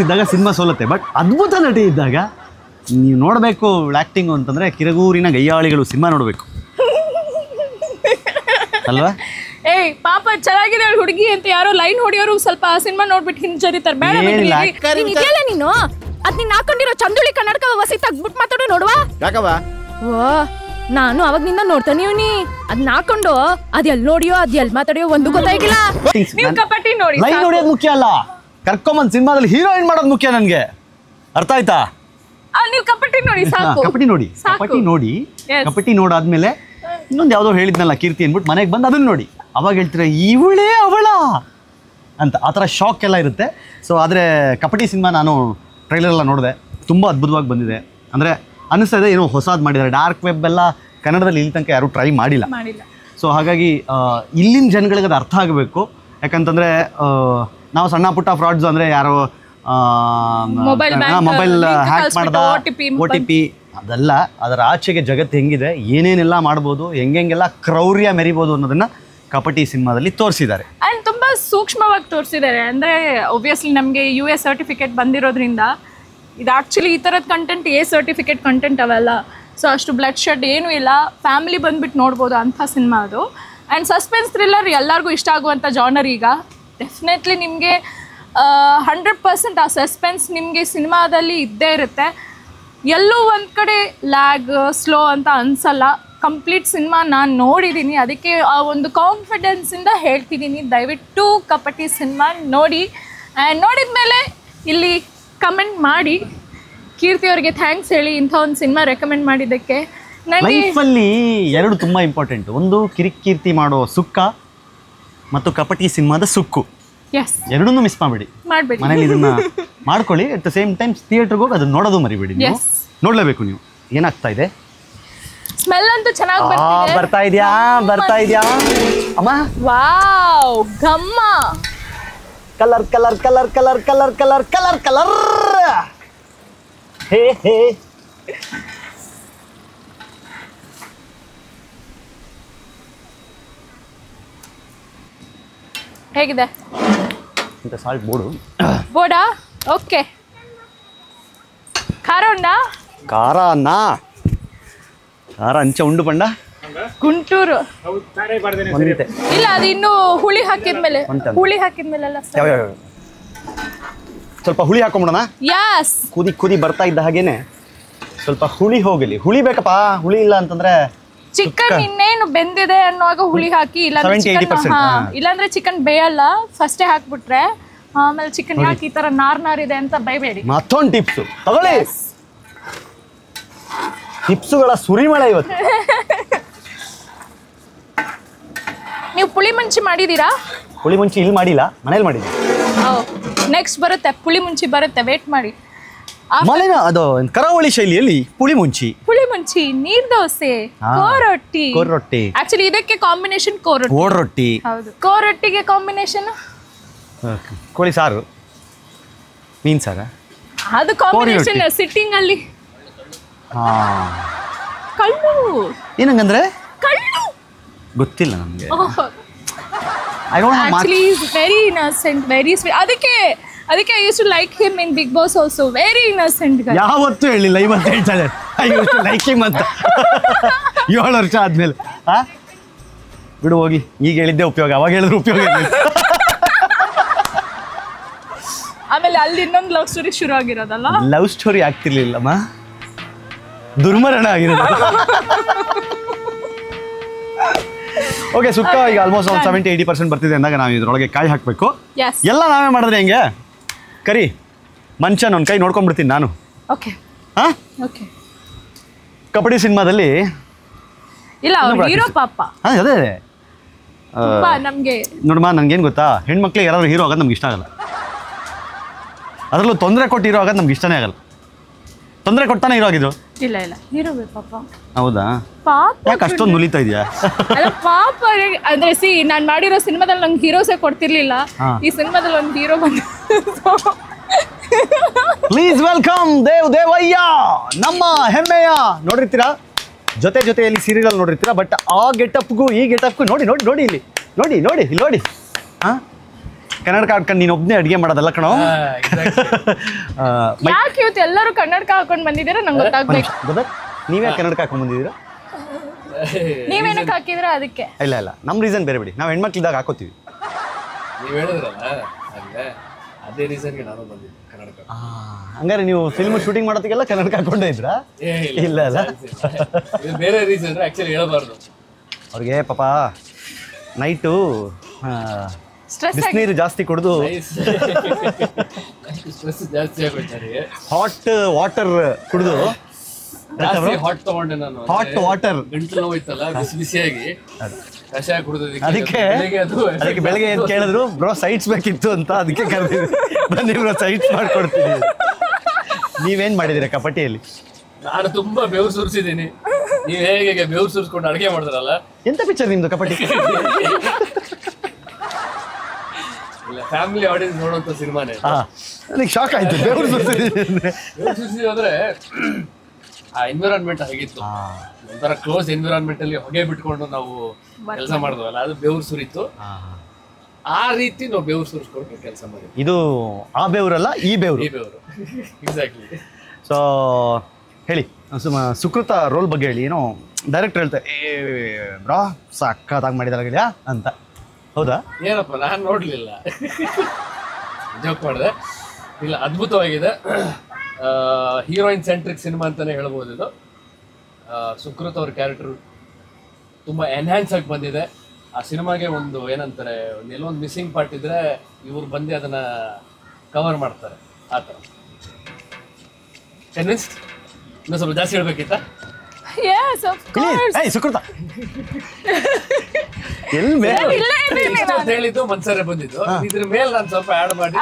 ಇದ್ದಾಗ ಸಿನಿಮಾ ಸೋಲುತ್ತೆ. ಬಟ್ ಅದ್ಭುತ ನಟಿ ಇದ್ದಾಗ ನೀವು ನೋಡಬೇಕು ಆ್ಯಕ್ಟಿಂಗು ಅಂತಂದರೆ ಕಿರಗೂರಿನ ಗಯ್ಯಾಳಿಗಳು ಸಿನಿಮಾ ನೋಡಬೇಕು ಅಲ್ವಾ? ಏಯ್ ಪಾಪ ಚೆನ್ನಾಗಿದೆ ಹುಡುಗಿ ಅಂತ ಯಾರೋ ಲೈನ್ ಹೊಡಿಯೋರು ಸ್ವಲ್ಪ ಸಿನಿಮಾ ನೋಡ್ಬಿಟ್ಟು ಹಿಂಜರಿತಾರೆ. ಬೇಡ ನೀನು ಅದ್ ನೀನ್ ಹಾಕೊಂಡಿರೋ ಚಂದುಳಿ ಕನ್ನಡಕ ವಸಿ ತಗ್ಬಿಟ್ಟು ಮಾತಾಡೋ ನೋಡುವ. ಯಾಕವ? ಓ, ನಾನು ಅವಾಗ್ನಿಂದ ನೋಡ್ತಾನೆ ಇವ್ನಿ ಅದನ್ನ ಹಾಕೊಂಡು ಅದ್ ಎಲ್ ನೋಡಿಯೋ ಅದ್ ಎಲ್ ಮಾತಾಡಿಯೋ ಒಂದು ಗೊತ್ತಾಗಿಲ್ಲ. ನೀವು ಕಪಟಿ ನೋಡಿ, ಲೈನ್ ನೋಡೋದು ಮುಖ್ಯ ಅಲ್ಲ, ಕರ್ಕೊಂಬಂದ್ ಸಿನಿಮಾದಲ್ಲಿ ಹೀರೋಯಿನ್ ಮಾಡೋದು ಮುಖ್ಯ ನನ್ಗೆ. ಅರ್ಥ ಆಯ್ತಾ? ನೀವು ಕಪಟಿ ನೋಡಿ ಸಾಕು. ಕಪಟಿ ನೋಡಾದ್ಮೇಲೆ ಇನ್ನೊಂದು ಯಾವುದೋ ಹೇಳಿದ್ನಲ್ಲ ಕೀರ್ತಿ ಅಂದ್ಬಿಟ್ಟು ಮನೆಗೆ ಬಂದು ಅದನ್ನ ನೋಡಿ, ಅವಾಗ ಹೇಳ್ತೀರ ಇವಳೇ ಅವಳ ಅಂತ. ಆ ಥರ ಶಾಕ್ ಎಲ್ಲ ಇರುತ್ತೆ. ಸೊ ಆದರೆ ಕಪಟಿ ಸಿನಿಮಾ ನಾನು ಟ್ರೈಲರ್ ಎಲ್ಲ ನೋಡಿದೆ, ತುಂಬ ಅದ್ಭುತವಾಗಿ ಬಂದಿದೆ. ಅಂದರೆ ಅನ್ನಿಸ್ತಾ ಇದೆ ಏನೋ ಹೊಸದು ಮಾಡಿದ್ದಾರೆ. ಡಾರ್ಕ್ ವೆಬ್ ಎಲ್ಲ ಕನ್ನಡದಲ್ಲಿ ಇಲ್ಲಿ ತನಕ ಯಾರೂ ಟ್ರೈ ಮಾಡಿಲ್ಲ. ಸೊ ಹಾಗಾಗಿ ಇಲ್ಲಿನ ಜನಗಳಿಗೆ ಅದು ಅರ್ಥ ಆಗಬೇಕು. ಯಾಕಂತಂದರೆ ನಾವು ಸಣ್ಣ ಪುಟ್ಟ ಫ್ರಾಡ್ಸ್ ಅಂದರೆ ಯಾರೋ ಮೊಬೈಲ್ ಹ್ಯಾಕ್ ಮಾಡ್ದ, OTP ಅದೆಲ್ಲ, ಅದರ ಆಚೆಗೆ ಜಗತ್ತು ಹೆಂಗಿದೆ, ಏನೇನೆಲ್ಲ ಮಾಡ್ಬೋದು, ಹೆಂಗೆಲ್ಲ ಕ್ರೌರ್ಯ ಮೆರಿಬೋದು ಅನ್ನೋದನ್ನು ಕಪಟಿ ಸಿನಿಮಾದಲ್ಲಿ ತೋರಿಸಿದ್ದಾರೆ. ಆ್ಯಂಡ್ ತುಂಬ ಸೂಕ್ಷ್ಮವಾಗಿ ತೋರಿಸಿದ್ದಾರೆ. ಅಂದರೆ ಒಬ್ವಿಯಸ್ಲಿ ನಮಗೆ US ಸರ್ಟಿಫಿಕೇಟ್ ಬಂದಿರೋದ್ರಿಂದ ಇದು ಆ್ಯಕ್ಚುಲಿ ಈ ಥರದ ಕಂಟೆಂಟ್ A ಸರ್ಟಿಫಿಕೇಟ್ ಕಂಟೆಂಟ್ ಅವೆಲ್ಲ. ಸೊ ಅಷ್ಟು ಬ್ಲಡ್ ಶೆಡ್ ಏನೂ ಇಲ್ಲ, ಫ್ಯಾಮಿಲಿ ಬಂದುಬಿಟ್ಟು ನೋಡ್ಬೋದು ಅಂಥ ಸಿನಿಮಾ ಅದು. ಆ್ಯಂಡ್ ಸಸ್ಪೆನ್ಸ್ ಥ್ರಿಲ್ಲರ್ ಎಲ್ಲರಿಗೂ ಇಷ್ಟ ಆಗುವಂಥ ಜಾನರ್. ಈಗ ಡೆಫಿನೆಟ್ಲಿ ನಿಮಗೆ 100% ಆ ಸಸ್ಪೆನ್ಸ್ ನಿಮಗೆ ಸಿನಿಮಾದಲ್ಲಿ ಇದ್ದೇ ಇರುತ್ತೆ. ಎಲ್ಲೂ ಒಂದು ಕಡೆ ಲ್ಯಾಗ್ ಸ್ಲೋ ಅಂತ ಅನಿಸಲ್ಲ. ಕಂಪ್ಲೀಟ್ ಸಿನಿಮಾ ನಾನು ನೋಡಿದ್ದೀನಿ, ಅದಕ್ಕೆ ಆ ಒಂದು ಕಾನ್ಫಿಡೆನ್ಸಿಂದ ಹೇಳ್ತಿದ್ದೀನಿ, ದಯವಿಟ್ಟು ಕಪಟಿ ಸಿನಿಮಾ ನೋಡಿ. ಆ್ಯಂಡ್ ನೋಡಿದ ಮೇಲೆ ಇಲ್ಲಿ ಕಮೆಂಟ್ ಮಾಡಿ ಕೀರ್ತಿ ಅವರಿಗೆ ಥ್ಯಾಂಕ್ಸ್ ಹೇಳಿ ಇಂಥ ಒಂದು ಸಿನಿಮಾ ರೆಕಮೆಂಡ್ ಮಾಡಿದ್ದಕ್ಕೆ. ಲೈಫಲ್ಲಿ ಎರಡು ತುಂಬ ಇಂಪಾರ್ಟೆಂಟ್, ಒಂದು ಕಿರಿಕೀರ್ತಿ ಮಾಡೋ ಸುಕ್ಕ ಮತ್ತು ಕಪಟಿ ಸಿನಿಮಾದ ಸುಕ್ಕು. ಎಸ್, ಎರಡನ್ನೂ ಮಿಸ್ ಮಾಡಬೇಡಿ. ಮನೇಲಿ ಇದನ್ನ ಮಾಡ್ಕೊಳ್ಳಿ. ಅಟ್ ದ ಸೇಮ್ ಟೈಮ್ ಥಿಯೇಟರ್ಗೆ ಹೋಗಿ ಅದನ್ನ ನೋಡೋದು ಮರಿಬೇಡಿ. ನೀವು ನೋಡಲೇಬೇಕು. ನೀವು ಏನಾಗ್ತಾ ಇದೆ ಸ್ಮೆಲ್ ಅಂತೂ ಚೆನ್ನಾಗಿ ಬರ್ತಿದೆ. ಬರ್ತಾ ಇದ್ಯಾ ಅಮ್ಮ. ವಾವ್ ಘಮ್ಮ. Colour colour colour colour colour colour colour colour. ಹೇ ಹೇ ಹೇಗಿದೆ ಇಂಥ ಸಾಲ್ಟ್ ಬೋರ್ಡು. ಬೋಡಾ ಓಕೆ. ಖಾರ ಉಂಡಾ? ಖಾರ ಅನ್ನ ಖಾರ ಅಂಚ ಉಂಡು ಪಂಡ ಗುಂಟೂರು ಒಂದಿತೆ. ಇಲ್ಲ ಅದು ಇನ್ನು ಹುಳಿ ಹಾಕಿದ್ಮೇಲೆ ಒಂಟನ್. ಹುಳಿ ಹಾಕಿದ್ಮೇಲೆಲ್ಲ ಯಾವ ಸ್ವಲ್ಪ ಹುಳಿ ಹಾಕೊಂಬಿಡೋಣ. ಯಾಸ್ ಕುದಿ ಬರ್ತಾ ಇದ್ದ ಹಾಗೇನೆ ಸ್ವಲ್ಪ ಹುಳಿ ಹೋಗಲಿ. ಹುಳಿ ಬೇಕಪ್ಪ, ಹುಳಿ ಇಲ್ಲ ಅಂತಂದ್ರೆ ಚಿಕನ್ ಇನ್ನೇನು ಬೆಂದಿದೆ ಅನ್ನುವಾಗ ಹುಳಿ ಹಾಕಿ, ಇಲ್ಲಾಂದ್ರೆ 70-80%, ಹಾ. ಇಲ್ಲಾಂದ್ರೆ ಚಿಕನ್ ಬೇಯಲ್ಲ. ಫಸ್ಟೇ ಹಾಕ್ಬಿಟ್ರೆ ಆಮೇಲೆ ಚಿಕನ್ ಯಾಕೆ ಈ ತರ ನಾರ್ ಇದೆ ಅಂತ ಬೈಬೇಡಿ. ಮತ್ತೊಂದು ಟಿಪ್ಸು ತಗೊಳ್ಳಿ. ಟಿಪ್ಸುಗಳ ಸುರಿಮಳೆ ಇವತ್ತು. ನೀವು ಪುಳಿ ಮುಂಚಿ ಮಾಡಿದೀರಾ? ಹುಳಿ ಮುಂಚಿ ಇಲ್ಲಿ ಮಾಡಿಲ್ಲ, ಮನೇಲಿ ಮಾಡಿದ್ವಿ. ನೆಕ್ಸ್ಟ್ ಬರುತ್ತೆ ಪುಳಿ ಮುಂಚಿ ಬರುತ್ತೆ, ವೇಟ್ ಮಾಡಿ. ಮಲೆನ ಅದು ಕರಾವಳಿ ಶೈಲಿಯಲ್ಲಿ ಪುಳಿ ಮುಂಚಿ, ಪುಳಿ ಮುಂಚಿ, ನೀರ್ ದೋಸೆ, ಹಾ. ಕೋರೊಟ್ಟಿ. ಕೋರೊಟ್ಟಿ ಆಕ್ಚುಲಿ ಇದಕ್ಕೆ ಕಾಂಬಿನೇಷನ್ ಕೋರೊಟ್ಟಿ. ಓಡ್ ರೊಟ್ಟಿ. ಹೌದು, ಕೋರೊಟ್ಟಿಗೆ ಕಾಂಬಿನೇಷನ್ ಕೋಳಿ ಸಾರು, ಮೀನ್ ಸಾರ. ಅದು ಕಾಂಬಿನೇಷನ್ ಸಿಟ್ಟಿಂಗ್ ಅಲ್ಲಿ. ಕಳ್ಳು ಏನಂಗಂದ್ರೆ ಕಳ್ಳು ಗೊತ್ತಿಲ್ಲ ನಮ್ಗೆ. Actually is very innocent, very sweet. ಅದಕ್ಕೆ I use to like him in Bigg Boss also. Very innocent. ಯಾವತ್ತೂ ಹೇಳಿಲ್ಲ, ಇವತ್ತು ಹೇಳ್ತಾಳೆ I use to like him ಅಂತ. 7 ವರ್ಷ ಆದ್ಮೇಲೆ ಬಿಡು ಹೋಗಿ. ಈಗ ಹೇಳಿದ್ದೆ ಉಪಯೋಗ, ಅವಾಗ ಹೇಳಿದ್ರೆ ಉಪಯೋಗ ಇಲ್ಲ. ಆಮೇಲೆ ಅಲ್ಲಿ ಇನ್ನೊಂದು ಲವ್ ಸ್ಟೋರಿ ಶುರು ಆಗಿರೋದಲ್ಲ. ಲವ್ ಸ್ಟೋರಿ ಆಗ್ತಿರ್ಲಿಲ್ಲಮ್ಮ, ದುರ್ಮರಣ ಆಗಿರೋದು. ಓಕೆ, ಸುಕ್ಕ ಈಗ ಆಲ್ಮೋಸ್ಟ್ ಒಂದು 70-80% ಬರ್ತಿದೆ ಅಂದಾಗ ನಾವು ಇದ್ರೊಳಗೆ ಕಾಯಿ ಹಾಕಬೇಕು. Yes. ಎಲ್ಲ ನಾವೇ ಮಾಡಿದ್ರೆ ಹೆಂಗೆ? ಕರಿ ಮಂಚನ್ ಒಂದು ಕೈ ನೋಡ್ಕೊಂಡ್ಬಿಡ್ತೀನಿ ನಾನು. ಓಕೆ ಹಾಂ, ಓಕೆ. ಕಬಡ್ಡಿ ಸಿನಿಮಾದಲ್ಲಿ ಇಲ್ಲ ಅವ್ರು ಹೀರೋ ಪಾಪ. ಹಾಂ ಅದೇ ತುಂಬಾ ನಮ್ಗೆ ನೋಡಮ್ಮ, ನನಗೇನು ಗೊತ್ತಾ, ಹೆಣ್ಮಕ್ಳಿಗೆ ಯಾರಾದ್ರು ಹೀರೋ ಆಗೋದು ನಮ್ಗೆ ಇಷ್ಟ ಆಗಲ್ಲ. ಅದರಲ್ಲೂ ತೊಂದರೆ ಕೊಟ್ಟು ಹೀರೋ ಆಗೋದು ನಮ್ಗೆ ಇಷ್ಟನೇ ಆಗಲ್ಲ. ತೊಂದರೆ ಕೊಡ್ತಾನೆ ಹೀರೋ ಆಗಿದ್ರು. ಇಲ್ಲ ಹೀರೋ ಪಾಪ. ಹೌದಾ? ಪಾಪ ಯಾಕೆ ಅಷ್ಟೊಂದು ನುಲಿತಾ ಇದೆಯಾ? ಅಲ್ಲ ಪಾಪ. ಅಂದ್ರೆ ಸಿ ನಾನು ಮಾಡಿರೋ ಸಿನಿಮಾದಲ್ಲಿ ನಂಗೆ ಹೀರೋಸೇ ಕೊಡ್ತಿರ್ಲಿಲ್ಲ. ಈ ಸಿನಿಮಾದಲ್ಲಿ ಒಂದು ಹೀರೋ ಬಂದು. ಪ್ಲೀಸ್ ವೆಲ್ಕಮ್ ದೇವಯ್ಯ, ನಮ್ಮ ಹೆಮ್ಮೆಯ. ನೋಡಿರ್ತೀರಾ, ಜೊತೆಯಲ್ಲಿ ಸೀರಿಯಲ್ ನೋಡಿರ್ತೀರಾ, ಬಟ್ ಆ ಗೆಟಪ್ಗೂ ಈ ಗೆಟಪ್ಗೂ ನೋಡಿ ಇಲ್ಲಿ ನೋಡಿ. ಹಾಂ, ಕನ್ನಡಕ ಹಾಕೊಂಡು ನೀನು ಒಬ್ಬನೇ ಅಡುಗೆ ಮಾಡೋದಲ್ಲ ಕಣೋ. ಯಾಕೆ ಇವತ್ತು ಎಲ್ಲರೂ ಕನ್ನಡಕ ಹಾಕೊಂಡು ಬಂದಿದ್ದೀರಾ ನಂಗೆ ಗೊತ್ತಾಗ್ಬೇಕು. ನೀವೇ ಕನ್ನಡಕ ಹಾಕೊಂಡು ಬಂದಿದ್ದೀರಾ? ನೀವೇನಕ್ಕೆ ಹಾಕಿದ್ರ ಅದಕ್ಕೆ? ಇಲ್ಲ ನಮ್ಮ ರೀಸನ್ ಬೇರೆ ಬಿಡಿ. ನಾವು ಹೆಣ್ಮಕ್ಳಿದಾಗ ಹಾಕೋತೀವಿ. ನೀವು ಹೇಳಿದ್ರಲ್ಲ ಅದೇ ರೀಸನ್ಗೆ ನಾನು ಬಂದಿದ್ದೆ ಕನ್ನಡಕ. ಹಂಗಾರೆ ನೀವು ಫಿಲ್ಮ್ ಶೂಟಿಂಗ್ ಮಾಡೋದಕ್ಕೆಲ್ಲ ಕನ್ನಡಕ ಹಾಕೊಂಡೇ ಇದ್ರಾ? ಇಲ್ಲ ಅಲ್ಲ, ಇದು ಬೇರೆ ರೀಸನ್ ಆಕ್ಚುಲಿ ಹೇಳಬಾರ್ದು. ಅವ್ರಿಗೆ ಪಾಪ ನೈಟು ಸ್ಟ್ರೆಸ್ ಬಿಸಿನೀರು ಜಾಸ್ತಿ ಕುಡಿದು ಸ್ಟ್ರೆಸ್ ಜಾಸ್ತಿ ಆಗೋಯ್ತಾರೆ. ಹಾಟ್ ವಾಟರ್ ಕುಡಿದು ಹಾಟ್ ತಗೊಂಡೆ ನಾನು. ಹಾಟ್ ವಾಟರ್ ಗಂಟಲು ನೋಯ್ತಲ್ಲ, ಬಿಸಿಯಾಗಿ ಕಷಾಯ ಕುಡಿದೋದಕ್ಕೆ. ಅದಕ್ಕೆ ಬೆಳಗ್ಗೆ ಏನು ಕೇಳಿದ್ರು, ಬ್ರೋ ಸೈಟ್ಸ್ ಬೇಕಿತ್ತು ಅಂತ, ಅದಕ್ಕೆ ಕರೆದಿದ್ವಿ. ಬನ್ನಿ ಬ್ರೋ ಸೈಟ್ಸ್ ಮಾಡ್ಕೊಡ್ತೀನಿ. ನೀವೇನು ಮಾಡಿದ್ದೀರಾ ಕಪಟಿಯಲ್ಲಿ? ನಾನು ತುಂಬಾ ಬೆವರು ಸುರಿಸಿದ್ದೀನಿ. ನೀವು ಹೇಗೆ ಬೆವರು ಸುರಿಸ್ಕೊಂಡು ಅಡುಗೆ ಮಾಡಿದ್ರಲ್ಲ. ಎಂತ ಪಿಕ್ಚರ್ ನಿಮ್ದು ಕಪಟಿ? ಇಲ್ಲ, ಫ್ಯಾಮಿಲಿ ಆಡಿಯನ್ಸ್ ನೋಡುವಂತ ಸಿನಿಮಾನೇ. ನನಗೆ ಶಾಕ್ ಆಯ್ತು. ಬೆವರು ಸುರಿಸಿ ಹೋದ್ರೆ ಆ ಎನ್ವಿರಾನ್ಮೆಂಟ್ ಆಗಿತ್ತು. ಒಂಥರ ಕ್ಲೋಸ್ ಎನ್ವಿರಾನ್ಮೆಂಟ್ ಅಲ್ಲಿ ಹೊಗೆ ಬಿಟ್ಕೊಂಡು ನಾವು ಕೆಲಸ ಮಾಡಿದ್ವಲ್ಲ, ಅದು ಬೆವರು ಸುರಿತು. ಆ ರೀತಿ ನಾವು ಬೆವರು ಸುರಿಸ್ಕೊಂಡು ಕೆಲಸ ಮಾಡಿದ್ವಿ. ಇದು ಆ ಬೆವರಲ್ಲ, ಈ ಬೆವರು. ಎಕ್ಸಾಕ್ಟ್ಲಿ. ಸೊ ಹೇಳಿ, ಸುಕೃತ ರೋಲ್ ಬಗ್ಗೆ ಹೇಳಿ. ಏನೋ ಡೈರೆಕ್ಟರ್ ಹೇಳ್ತಾರೆ, ಬ್ರಾ ಸಕ್ಕತ್ತಾಗಿ ಮಾಡಿದಾರಾಗಿದೆಯಾ ಅಂತ. ಹೌದಾ? ಏನಪ್ಪ, ನಾನು ನೋಡ್ಲಿಲ್ಲ, ಜೋಕ್ ಮಾಡಿದೆ. ಇಲ್ಲ, ಅದ್ಭುತವಾಗಿದೆ. ಹೀರೋಯಿನ್ ಸೆಂಟ್ರಿಕ್ ಸಿನಿಮಾ ಅಂತಾನೆ ಹೇಳ್ಬೋದು ಇದು. ಸುಕೃತ್ ಅವ್ರ ಕ್ಯಾರೆಕ್ಟರ್ ತುಂಬ ಎನ್ಹ್ಯಾನ್ಸ್ ಆಗಿ ಬಂದಿದೆ. ಆ ಸಿನಿಮಾಗೆ ಒಂದು ಏನಂತಾರೆ, ಎಲ್ಲೊಂದು ಮಿಸ್ಸಿಂಗ್ ಪಾರ್ಟ್ ಇದ್ರೆ ಇವ್ರು ಬಂದು ಅದನ್ನ ಕವರ್ ಮಾಡ್ತಾರೆ. ಆ ಥರ ಕನ್ವಿನ್ಸ್ಡ್. ಇನ್ನೂ ಸ್ವಲ್ಪ ಜಾಸ್ತಿ ಹೇಳ್ಬೇಕಿತ್ತ? Yes, of course. ಸುಕೃತ ಎಲ್ಲಿ ಹೇಳಿದ್ದು ಮನ್ಸರೆ ಬಂದಿದ್ದು. ಇದ್ರ ಮೇಲೆ ನಾನು ಸ್ವಲ್ಪ ಆಡ್ ಮಾಡಿ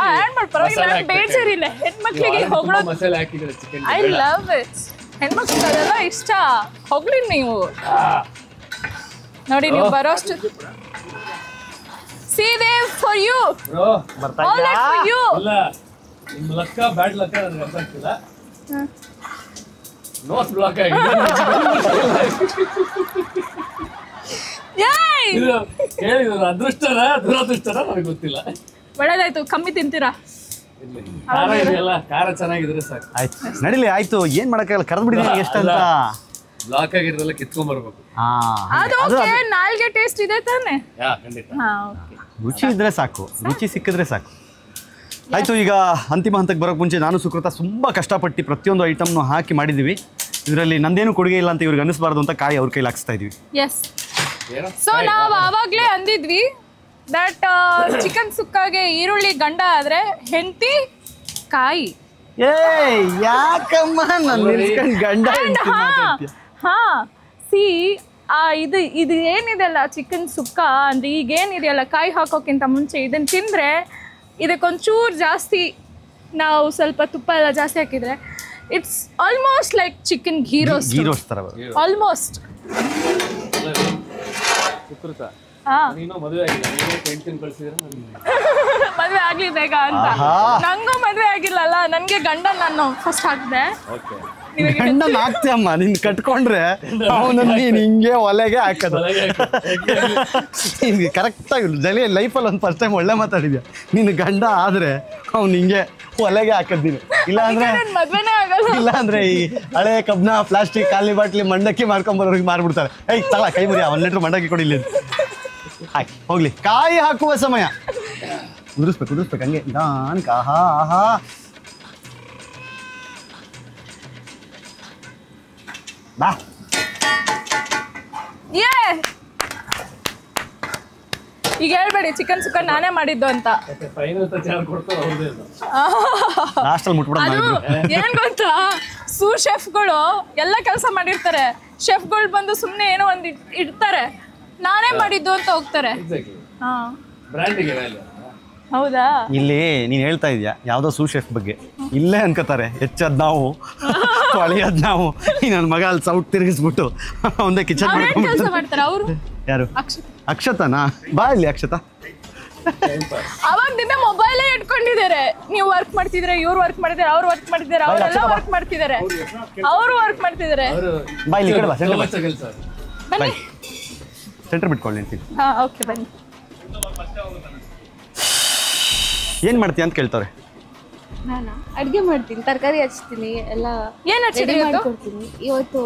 ಪರವಾಗಿಲ್ಲ, ಬೇಜಾರಿಲ್ಲ. ಹೆಣ್ಮಕ್ಳಿಗೆ ಮಸಾಲೆ ಹಾಕಿದ್ರೆ ಚಿಕನ್. I love it. ಹೆಣ್ಮಕ್ಳಿಗೆ ಅದೆಲ್ಲ ಇಷ್ಟ. ಹೋಗ್ಲಿ ನೀವು ನೋಡಿ, ನೀವು ಬರೋಷ್ಟು ಸೀದೆ for you, all that for you. ಇಲ್ಲ ನಿಮ್ಮ ಲಕ್ಕ ಬ್ಯಾಡ್ ಲಕ್ಕ ನನಗೆ ಅರ್ಥ ಆಗ್ತಿಲ್ಲ. ನೋಟ್ ಬ್ಲಾಕ್ ಆಗಿದೆ. ಇದು ಹೇಳಿದ್ರು ಅದೃಷ್ಟನ ದುರದೃಷ್ಟನ ನನಗೆ ಗೊತ್ತಿಲ್ಲ. ಒಳ್ಳೇದಾಯ್ತು, ಕಮ್ಮಿ ತಿಂತೀರಾ? ಖಾರ ಇದೆಯಲ್ಲ, ಖಾರ ಚೆನ್ನಾಗಿದ್ರೆ ಸಾಕು. ಆಯ್ತು ನಡಿಲಿ, ಆಯ್ತು ಏನ್ ಮಾಡಕ್ಕಾಗಲ್ಲ, ಕರೆದು ಬಿಡಿದೀನಿ ಎಷ್ಟಂತ. ಬ್ಲಾಕ್ ಆಗಿರೋದೆಲ್ಲ ಕಿತ್ಕೊಂಡ್ ಬರ್ಬೇಕು. ಅದು ಓಕೆ, ನಾಲ್ಗೆ ಟೇಸ್ಟ್ ಇದೆ ತಾನೆ? ಖಂಡಿತ. ರುಚಿ ಇದ್ರೆ ಸಾಕು, ರುಚಿ ಸಿಕ್ಕಿದ್ರೆ ಸಾಕು. ಆಯ್ತು, ಈಗ ಅಂತಿಮ ಹಂತಕ್ಕೆ ಬರೋಕೆ ಮುಂಚೆ ನಾನು ಸುಕೃತ ತುಂಬಾ ಕಷ್ಟಪಟ್ಟು ಪ್ರತಿಯೊಂದು ಐಟಮ್ನು ಹಾಕಿ ಮಾಡಿದ್ದೀವಿ. ಇದರಲ್ಲಿ ನಂದೇನು ಕೊಡುಗೆ ಇಲ್ಲ ಅಂತ ಇವ್ರಿಗೆ ಅನಿಸ್ಬಾರ್ದು ಅಂತ ಕಾಯಿ ಅವ್ರ ಕೈಲಿ ಹಾಕ್ಸ್ತಾ ಇದೀವಿ. ಎಸ್. ಸೊ ನಾವು ಆವಾಗ್ಲೇ ಅಂದಿದ್ವಿ ದಟ್ ಚಿಕನ್ ಸುಕ್ಕಾಗೆ ಈರುಳ್ಳಿ ಗಂಡ ಆದ್ರೆ ಹೆಂಡತಿ ಕಾಯಿ. ಏ ಯಾಕಮ್ಮ ನನ್ನ ನಿಲ್ಸ್ಕೊಂಡು ಗಂಡ ಹೆಂಡ್ತಿ ಮಾತಾಡ್ತೀಯ? ಹಾ ಸಿ ಇದು ಏನಿದೆಲ್ಲ ಚಿಕನ್ ಸುಕ್ಕ ಅಂದ್ರೆ ಈಗೇನಿದೆಯಲ್ಲ, ಕಾಯಿ ಹಾಕೋಕ್ಕಿಂತ ಮುಂಚೆ ಇದನ್ನ ತಿಂದ್ರೆ ಇದಕ್ಕೊಂಚೂರು ಜಾಸ್ತಿ ನಾವು ಸ್ವಲ್ಪ ತುಪ್ಪ ಎಲ್ಲ ಜಾಸ್ತಿ ಹಾಕಿದ್ರೆ it's almost like chicken ghee roast ತರ ಆಲ್ಮೋಸ್ಟ್. ಸುಕೃತ ಹಾ ನೀನು ಮದುವೆ ಆಗಿಲ್ಲ, ನೀನು ಹೆಂಡ್ತಿನ ಕಳ್ಸಿದ್ರೆ ಮದ್ವೆ ಆಗ್ಲಿ ಬೇಗ ಅಂತ. ನಂಗೂ ಮದ್ವೆ ಆಗಿಲ್ಲಲ್ಲ, ನನ್ಗೆ ಗಂಡ ನಾನು ಫಸ್ಟ್ ಹಾಕ್ದೆ. ಗಂಡನ ಹಾಕ್ತಿ ಅಮ್ಮ, ನಿನ್ ಕಟ್ಕೊಂಡ್ರೆ ಅವನನ್ನ ನೀನ್ ಹಿಂಗೆ ಒಲೆಗೆ ಹಾಕೋದು. ಕರೆಕ್ಟಾಗಿ ಲೈಫಲ್ಲಿ ಒಂದು ಫಸ್ಟ್ ಟೈಮ್ ಒಳ್ಳೆ ಮಾತಾಡಿದ್ಯಾ. ನಿನ್ ಗಂಡ ಆದ್ರೆ ಅವ್ನು ಹಿಂಗೆ ಒಲೆಗೆ ಹಾಕದ್ ನೀನು. ಮದ್ವೆನೇ ಆಗಲ್ಲ. ಇಲ್ಲ ಅಂದ್ರೆ ಈ ಹಳೆ ಕಬ್ನ ಪ್ಲಾಸ್ಟಿಕ್ ಖಾಲಿ ಬಾಟ್ಲಿ ಮಂಡಕ್ಕಿ ಮಾರ್ಕೊಂಬರೋರಿಗೆ ಮಾರ್ಬಿಡ್ತಾರೆ. ಏಯ್ ತಲ ಕೈ ಮುರಿಯ, 1 ಲೀಟರ್ ಮಂಡಕ್ಕಿ ಕೊಡಿ ಇಲ್ಲಿ ಹಾಕಿ ಹೋಗ್ಲಿ. ಕಾಯಿ ಹಾಕುವ ಸಮಯ. ಉದುರಿಸ್ಬೇಕು ಹಂಗೆ ಗಾನ್ ಕಾಹಾ ಆಹಾ. ಬಾ ಈಗ ಹೇಳ್ಬೇಡಿ ಚಿಕನ್ ಸುಕ್ಕ ನಾನೇ ಮಾಡಿದ್ದು ಅಂತ. ಲಾಸ್ಟಲ್ಲಿ ಮುಟ್ಬಿಡೋಣ. ಅದು ಏನ್ ಗೊತ್ತಾ, ಸೂರ್ ಶೆಫ್ಗಳು ಎಲ್ಲ ಕೆಲಸ ಮಾಡಿರ್ತಾರೆ. ಶೆಫ್ಗಳು ಬಂದು ಸುಮ್ಮನೆ ಏನೋ ಒಂದು ಇಡ್ತಾರೆ, ನಾನೇ ಮಾಡಿದ್ದು ಅಂತ ಹೋಗ್ತಾರೆ. ಹಾ ಹೌದಾ? ಇಲ್ಲಿ ನೀನ್ ಹೇಳ್ತಾ ಇದೀಯಾ ಯಾವ್ದೋ ಸೂ ಶೆಫ್ ಬಗ್ಗೆ, ಇಲ್ಲೇ ಅನ್ಕೋತಾರೆ ಹೆಚ್ಚದ್ ನಾವು ತೊಳೆಯದ್ ನಾವು. ನನ್ನ ಮಗ ಅಲ್ಲಿ ಸೌಟ್ ತಿರುಗಿಸ್ಬಿಟ್ಟು ಒಂದೇ ಕಿಚನ್ ಕೆಲಸ ಮಾಡ್ತಾರೆ ಅವರು. ಯಾರು? ಅಕ್ಷತಾನಾ? ಬಾ ಇಲ್ಲಿ ಅಕ್ಷತಾ. ಅವಾಗದಿಂದ ಮೊಬೈಲೇ ಇಟ್ಕೊಂಡಿದ್ದಾರೆ. ನೀವು ವರ್ಕ್ ಮಾಡ್ತಿದ್ರೆ, ಇವ್ರು ವರ್ಕ್ ಮಾಡ್ತಿದ್ದಾರೆ, ಅವ್ರು ವರ್ಕ್ ಮಾಡ್ತಿದ್ದಾರೆ, ಅವರೆಲ್ಲ ವರ್ಕ್ ಮಾಡ್ತಿದ್ದಾರೆ, ಅವರು ವರ್ಕ್ ಮಾಡ್ತಿದ್ದಾರೆ. ಬಾ ಇಲ್ಲಿ ಕಡೆ ಬಾ, ಬನ್ನಿ ಸೆಂಟರ್ ಬಿಟ್ಕೊಳ್ಳಿ ಅಂತೀನಿ. ಹಾ ಓಕೆ ಬನ್ನಿ. ಏನ್ ಮಾಡ್ತೀಯ ಅಂತ ಕೇಳ್ತಾರೆ. ನಾನು ಅಡುಗೆ ಮಾಡ್ತೀನಿ, ತರಕಾರಿ ಹಚ್ತೀನಿ, ಎಲ್ಲ ಏನ್ ರೆಡಿ ಮಾಡ್ಕೊಡ್ತೀನಿ. ಇವತ್ತು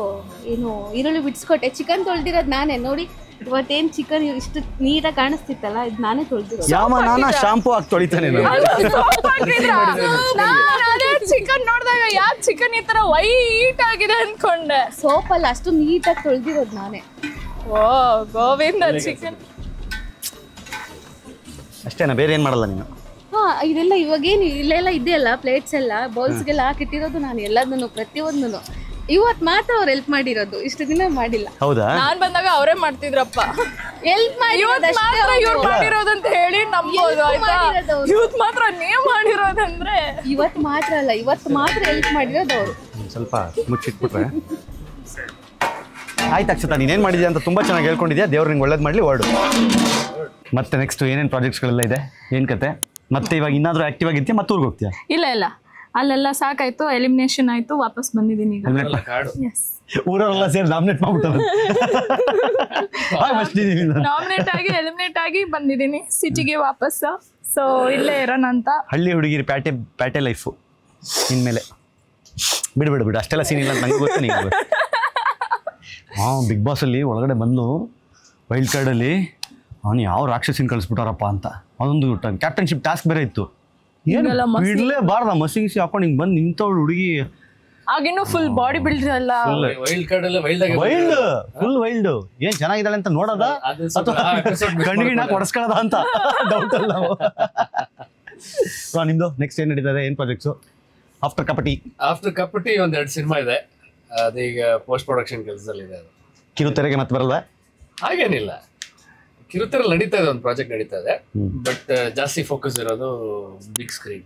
ಏನು ಈರುಳ್ಳಿ ಬಿಡಿಸ್ಕೊಟ್ಟೆ, ಚಿಕನ್ ತೊಳ್ದಿರೋದು ನಾನೇ. ನೋಡಿ ಇವತ್ತೇನು ಚಿಕನ್ ಇಷ್ಟು ನೀಟಾಗಿ ಕಾಣಿಸ್ತಿತ್ತಲ್ಲ, ಇದು ನಾನೇ ತೊಳ್ದಿರೋದು. ಯಾವ ನಾನ ಶಾಂಪೂ ಹಾಕಿ ತೊಳಿತಾನೆ. ಚಿಕನ್ ನೋಡಿದಾಗ ಯಾಕೆ ಚಿಕನ್ ಈ ತರ ವೈಟ್ ಆಗಿದೆ ಅನ್ಕೊಂಡೆ. ಸೋಪಲ್ಲ, ಅಷ್ಟು ನೀಟಾಗಿ ತೊಳ್ದಿರೋದು ನಾನೇ. ಓ ಗೋವಿಂದ ಚಿಕನ್ ಅಷ್ಟೇನಾ, ಬೇರೆ ಏನ್ ಮಾಡಲ್ಲ ನೀನು? ಹಾ ಇದೆಲ್ಲ ಇವಾಗೇನು ಇಲ್ಲೆಲ್ಲ ಇದೆಯಲ್ಲ ಪ್ಲೇಟ್ಸ್ ಎಲ್ಲ ಬೌಲ್ಸ್ಗೆಲ್ಲ ಹಾಕಿಟ್ಟಿರೋದು ನಾನು ಎಲ್ಲದನ್ನು ಪ್ರತಿಯೊಂದನ್ನು. ಇವತ್ತು ಮಾತ್ರ ಅವ್ರು ಹೆಲ್ಪ್ ಮಾಡಿರೋದು, ಇಷ್ಟು ದಿನ ಮಾಡಿಲ್ಲ. ಹೌದಾ? ನಾನ್ ಬಂದಾಗ ಅವರೇ ಮಾಡ್ತಿದ್ರಪ್ಪ. ಹೆಲ್ಪ್ ಮಾಡಿರೋದಂತ ಹೇಳಿ ನಂಬೋದು ಆಯ್ತಾ? ಇವತ್ತು ಮಾತ್ರ ನೀವ್ ಮಾಡಿರೋದಂದ್ರೆ ಇವತ್ತು ಮಾತ್ರ ಅಲ್ಲ, ಇವತ್ತು ಮಾತ್ರ ಹೆಲ್ಪ್ ಮಾಡಿರೋದು ಅವರು. ಸ್ವಲ್ಪ ಮುಚ್ಚಿಟ್ಬಿಟ್ರೆ ಆಯ್ತು. ಅಕ್ಷತಾ ನೀನೇನ್ ಮಾಡಿದ್ಯಾ ಅಂತ ತುಂಬಾ ಚೆನ್ನಾಗಿ ಹೇಳ್ಕೊಂಡಿದ್ಯಾ. ದೇವ್ರು ನಿಂಗೆ ಒಳ್ಳೇದು ಮಾಡ್ಲಿ, ಹೊರಡು. ಮತ್ತೆ ನೆಕ್ಸ್ಟ್ ಏನೇನು ಪ್ರಾಜೆಕ್ಟ್ಸ್ಗಳೆಲ್ಲ ಇದೆ, ಏನ್ ಕತೆ? ಮತ್ತೆ ಇವಾಗ ಇನ್ನಾದ್ರೂ ಆಕ್ಟಿವ್ ಆಗಿರ್ತೀಯ, ಮತ್ತೆ ಊರಿಗೆ ಹೋಗ್ತೀಯಾ? ಇಲ್ಲ ಅಲ್ಲೆಲ್ಲ ಸಾಕಾಯ್ತು, ಎಲಿಮಿನೇಷನ್ ಆಯ್ತು, ವಾಪಸ್ ಬಂದಿದ್ದೀನಿ ಈಗ. ಊರವರೆಲ್ಲ ಸೇರಿ ನಾಮಿನೇಟ್ ಮಾಡ್ಬಿಟ್ಟಾರೆ. ನಾಮಿನೇಟ್ ಆಗಿ ಎಲಿಮಿನೇಟ್ ಆಗಿ ಬಂದಿದ್ದೀನಿ ಸಿಟಿಗೆ ವಾಪಸ್. ಸೊ ಇಲ್ಲೇ ಇರೋಣ ಅಂತ. ಹಳ್ಳಿ ಹುಡುಗಿರಿ ಪ್ಯಾಟೆ ಲೈಫು ಇನ್ಮೇಲೆ. ಬಿಡು ಅಷ್ಟೆಲ್ಲ ಸೀನ್ ಇಲ್ಲ ಅಂತ ನಂಗೆ ಗೊತ್ತು, ನಿಂಗೆ ಗೊತ್ತು. ಬಿಗ್ ಬಾಸ್ ಅಲ್ಲಿ ಒಳಗಡೆ ಬಂದು ವೈಲ್ಡ್ ಕಾರ್ಡಲ್ಲಿ ಅವನು ಯಾವ ರಾಕ್ಷಸಿನ ಕಳಿಸ್ಬಿಟ್ಟಾರಪ್ಪ ಅಂತ. ಅದೊಂದು ಕ್ಯಾಪ್ಟನ್ಶಿಪ್ ಟಾಸ್ಕ್ ಬೇರೆ ಇತ್ತು. ಏನು ಬಿಡ್ಲೇ ಬಾರ್ದ ಮಸಿಗಿಸಿ ಹಾಕೊಂಡು ಹಿಂಗೆ ಬಂದು ನಿಂತವಳು ಹುಡುಗಿ. ಆಗಿನ್ನೂ ಫುಲ್ ಬಾಡಿ ಬಿಲ್ಡರ್ ಅಲ್ಲ, ಫುಲ್ ವೈಲ್ಡ್. ಏನ್ ಚೆನ್ನಾಗಿದ್ದಾಳೆ ಅಂತ ನೋಡೋದ ಅಥವಾ ಕಣ್ಣಿನ ಕೊಡಿಸ್ಕೊಳ್ಳೋದ ಅಂತ ಡೌಟ್ ಅಲ್ಲ. ನಿಮ್ದು ನೆಕ್ಸ್ಟ್ ಏನ್ ನಡೀತದೆ, ಏನ್ ಪ್ರಾಜೆಕ್ಟ್ಸು? ಆಫ್ಟರ್ ಕಪಟಿ ಒಂದ್ 2 ಸಿನಿಮಾ ಇದೆ, ಅದೀಗ ಪೋಸ್ಟ್ ಪ್ರೊಡಕ್ಷನ್ ಕೆಲಸದಲ್ಲಿದೆ. ಅದು ಕಿರುತೆರೆಗೆ ಮತ್ತೆ ಬರಲ್ಲ? ಹಾಗೇನಿಲ್ಲ, ಕಿರುತೆರೆ ನಡೀತಾ ಇದೆ, ಒಂದು ಪ್ರಾಜೆಕ್ಟ್ ನಡೀತಾ ಇದೆ. ಬಟ್ ಜಾಸ್ತಿ ಫೋಕಸ್ ಇರೋದು ಬಿಗ್ ಸ್ಕ್ರೀನ್.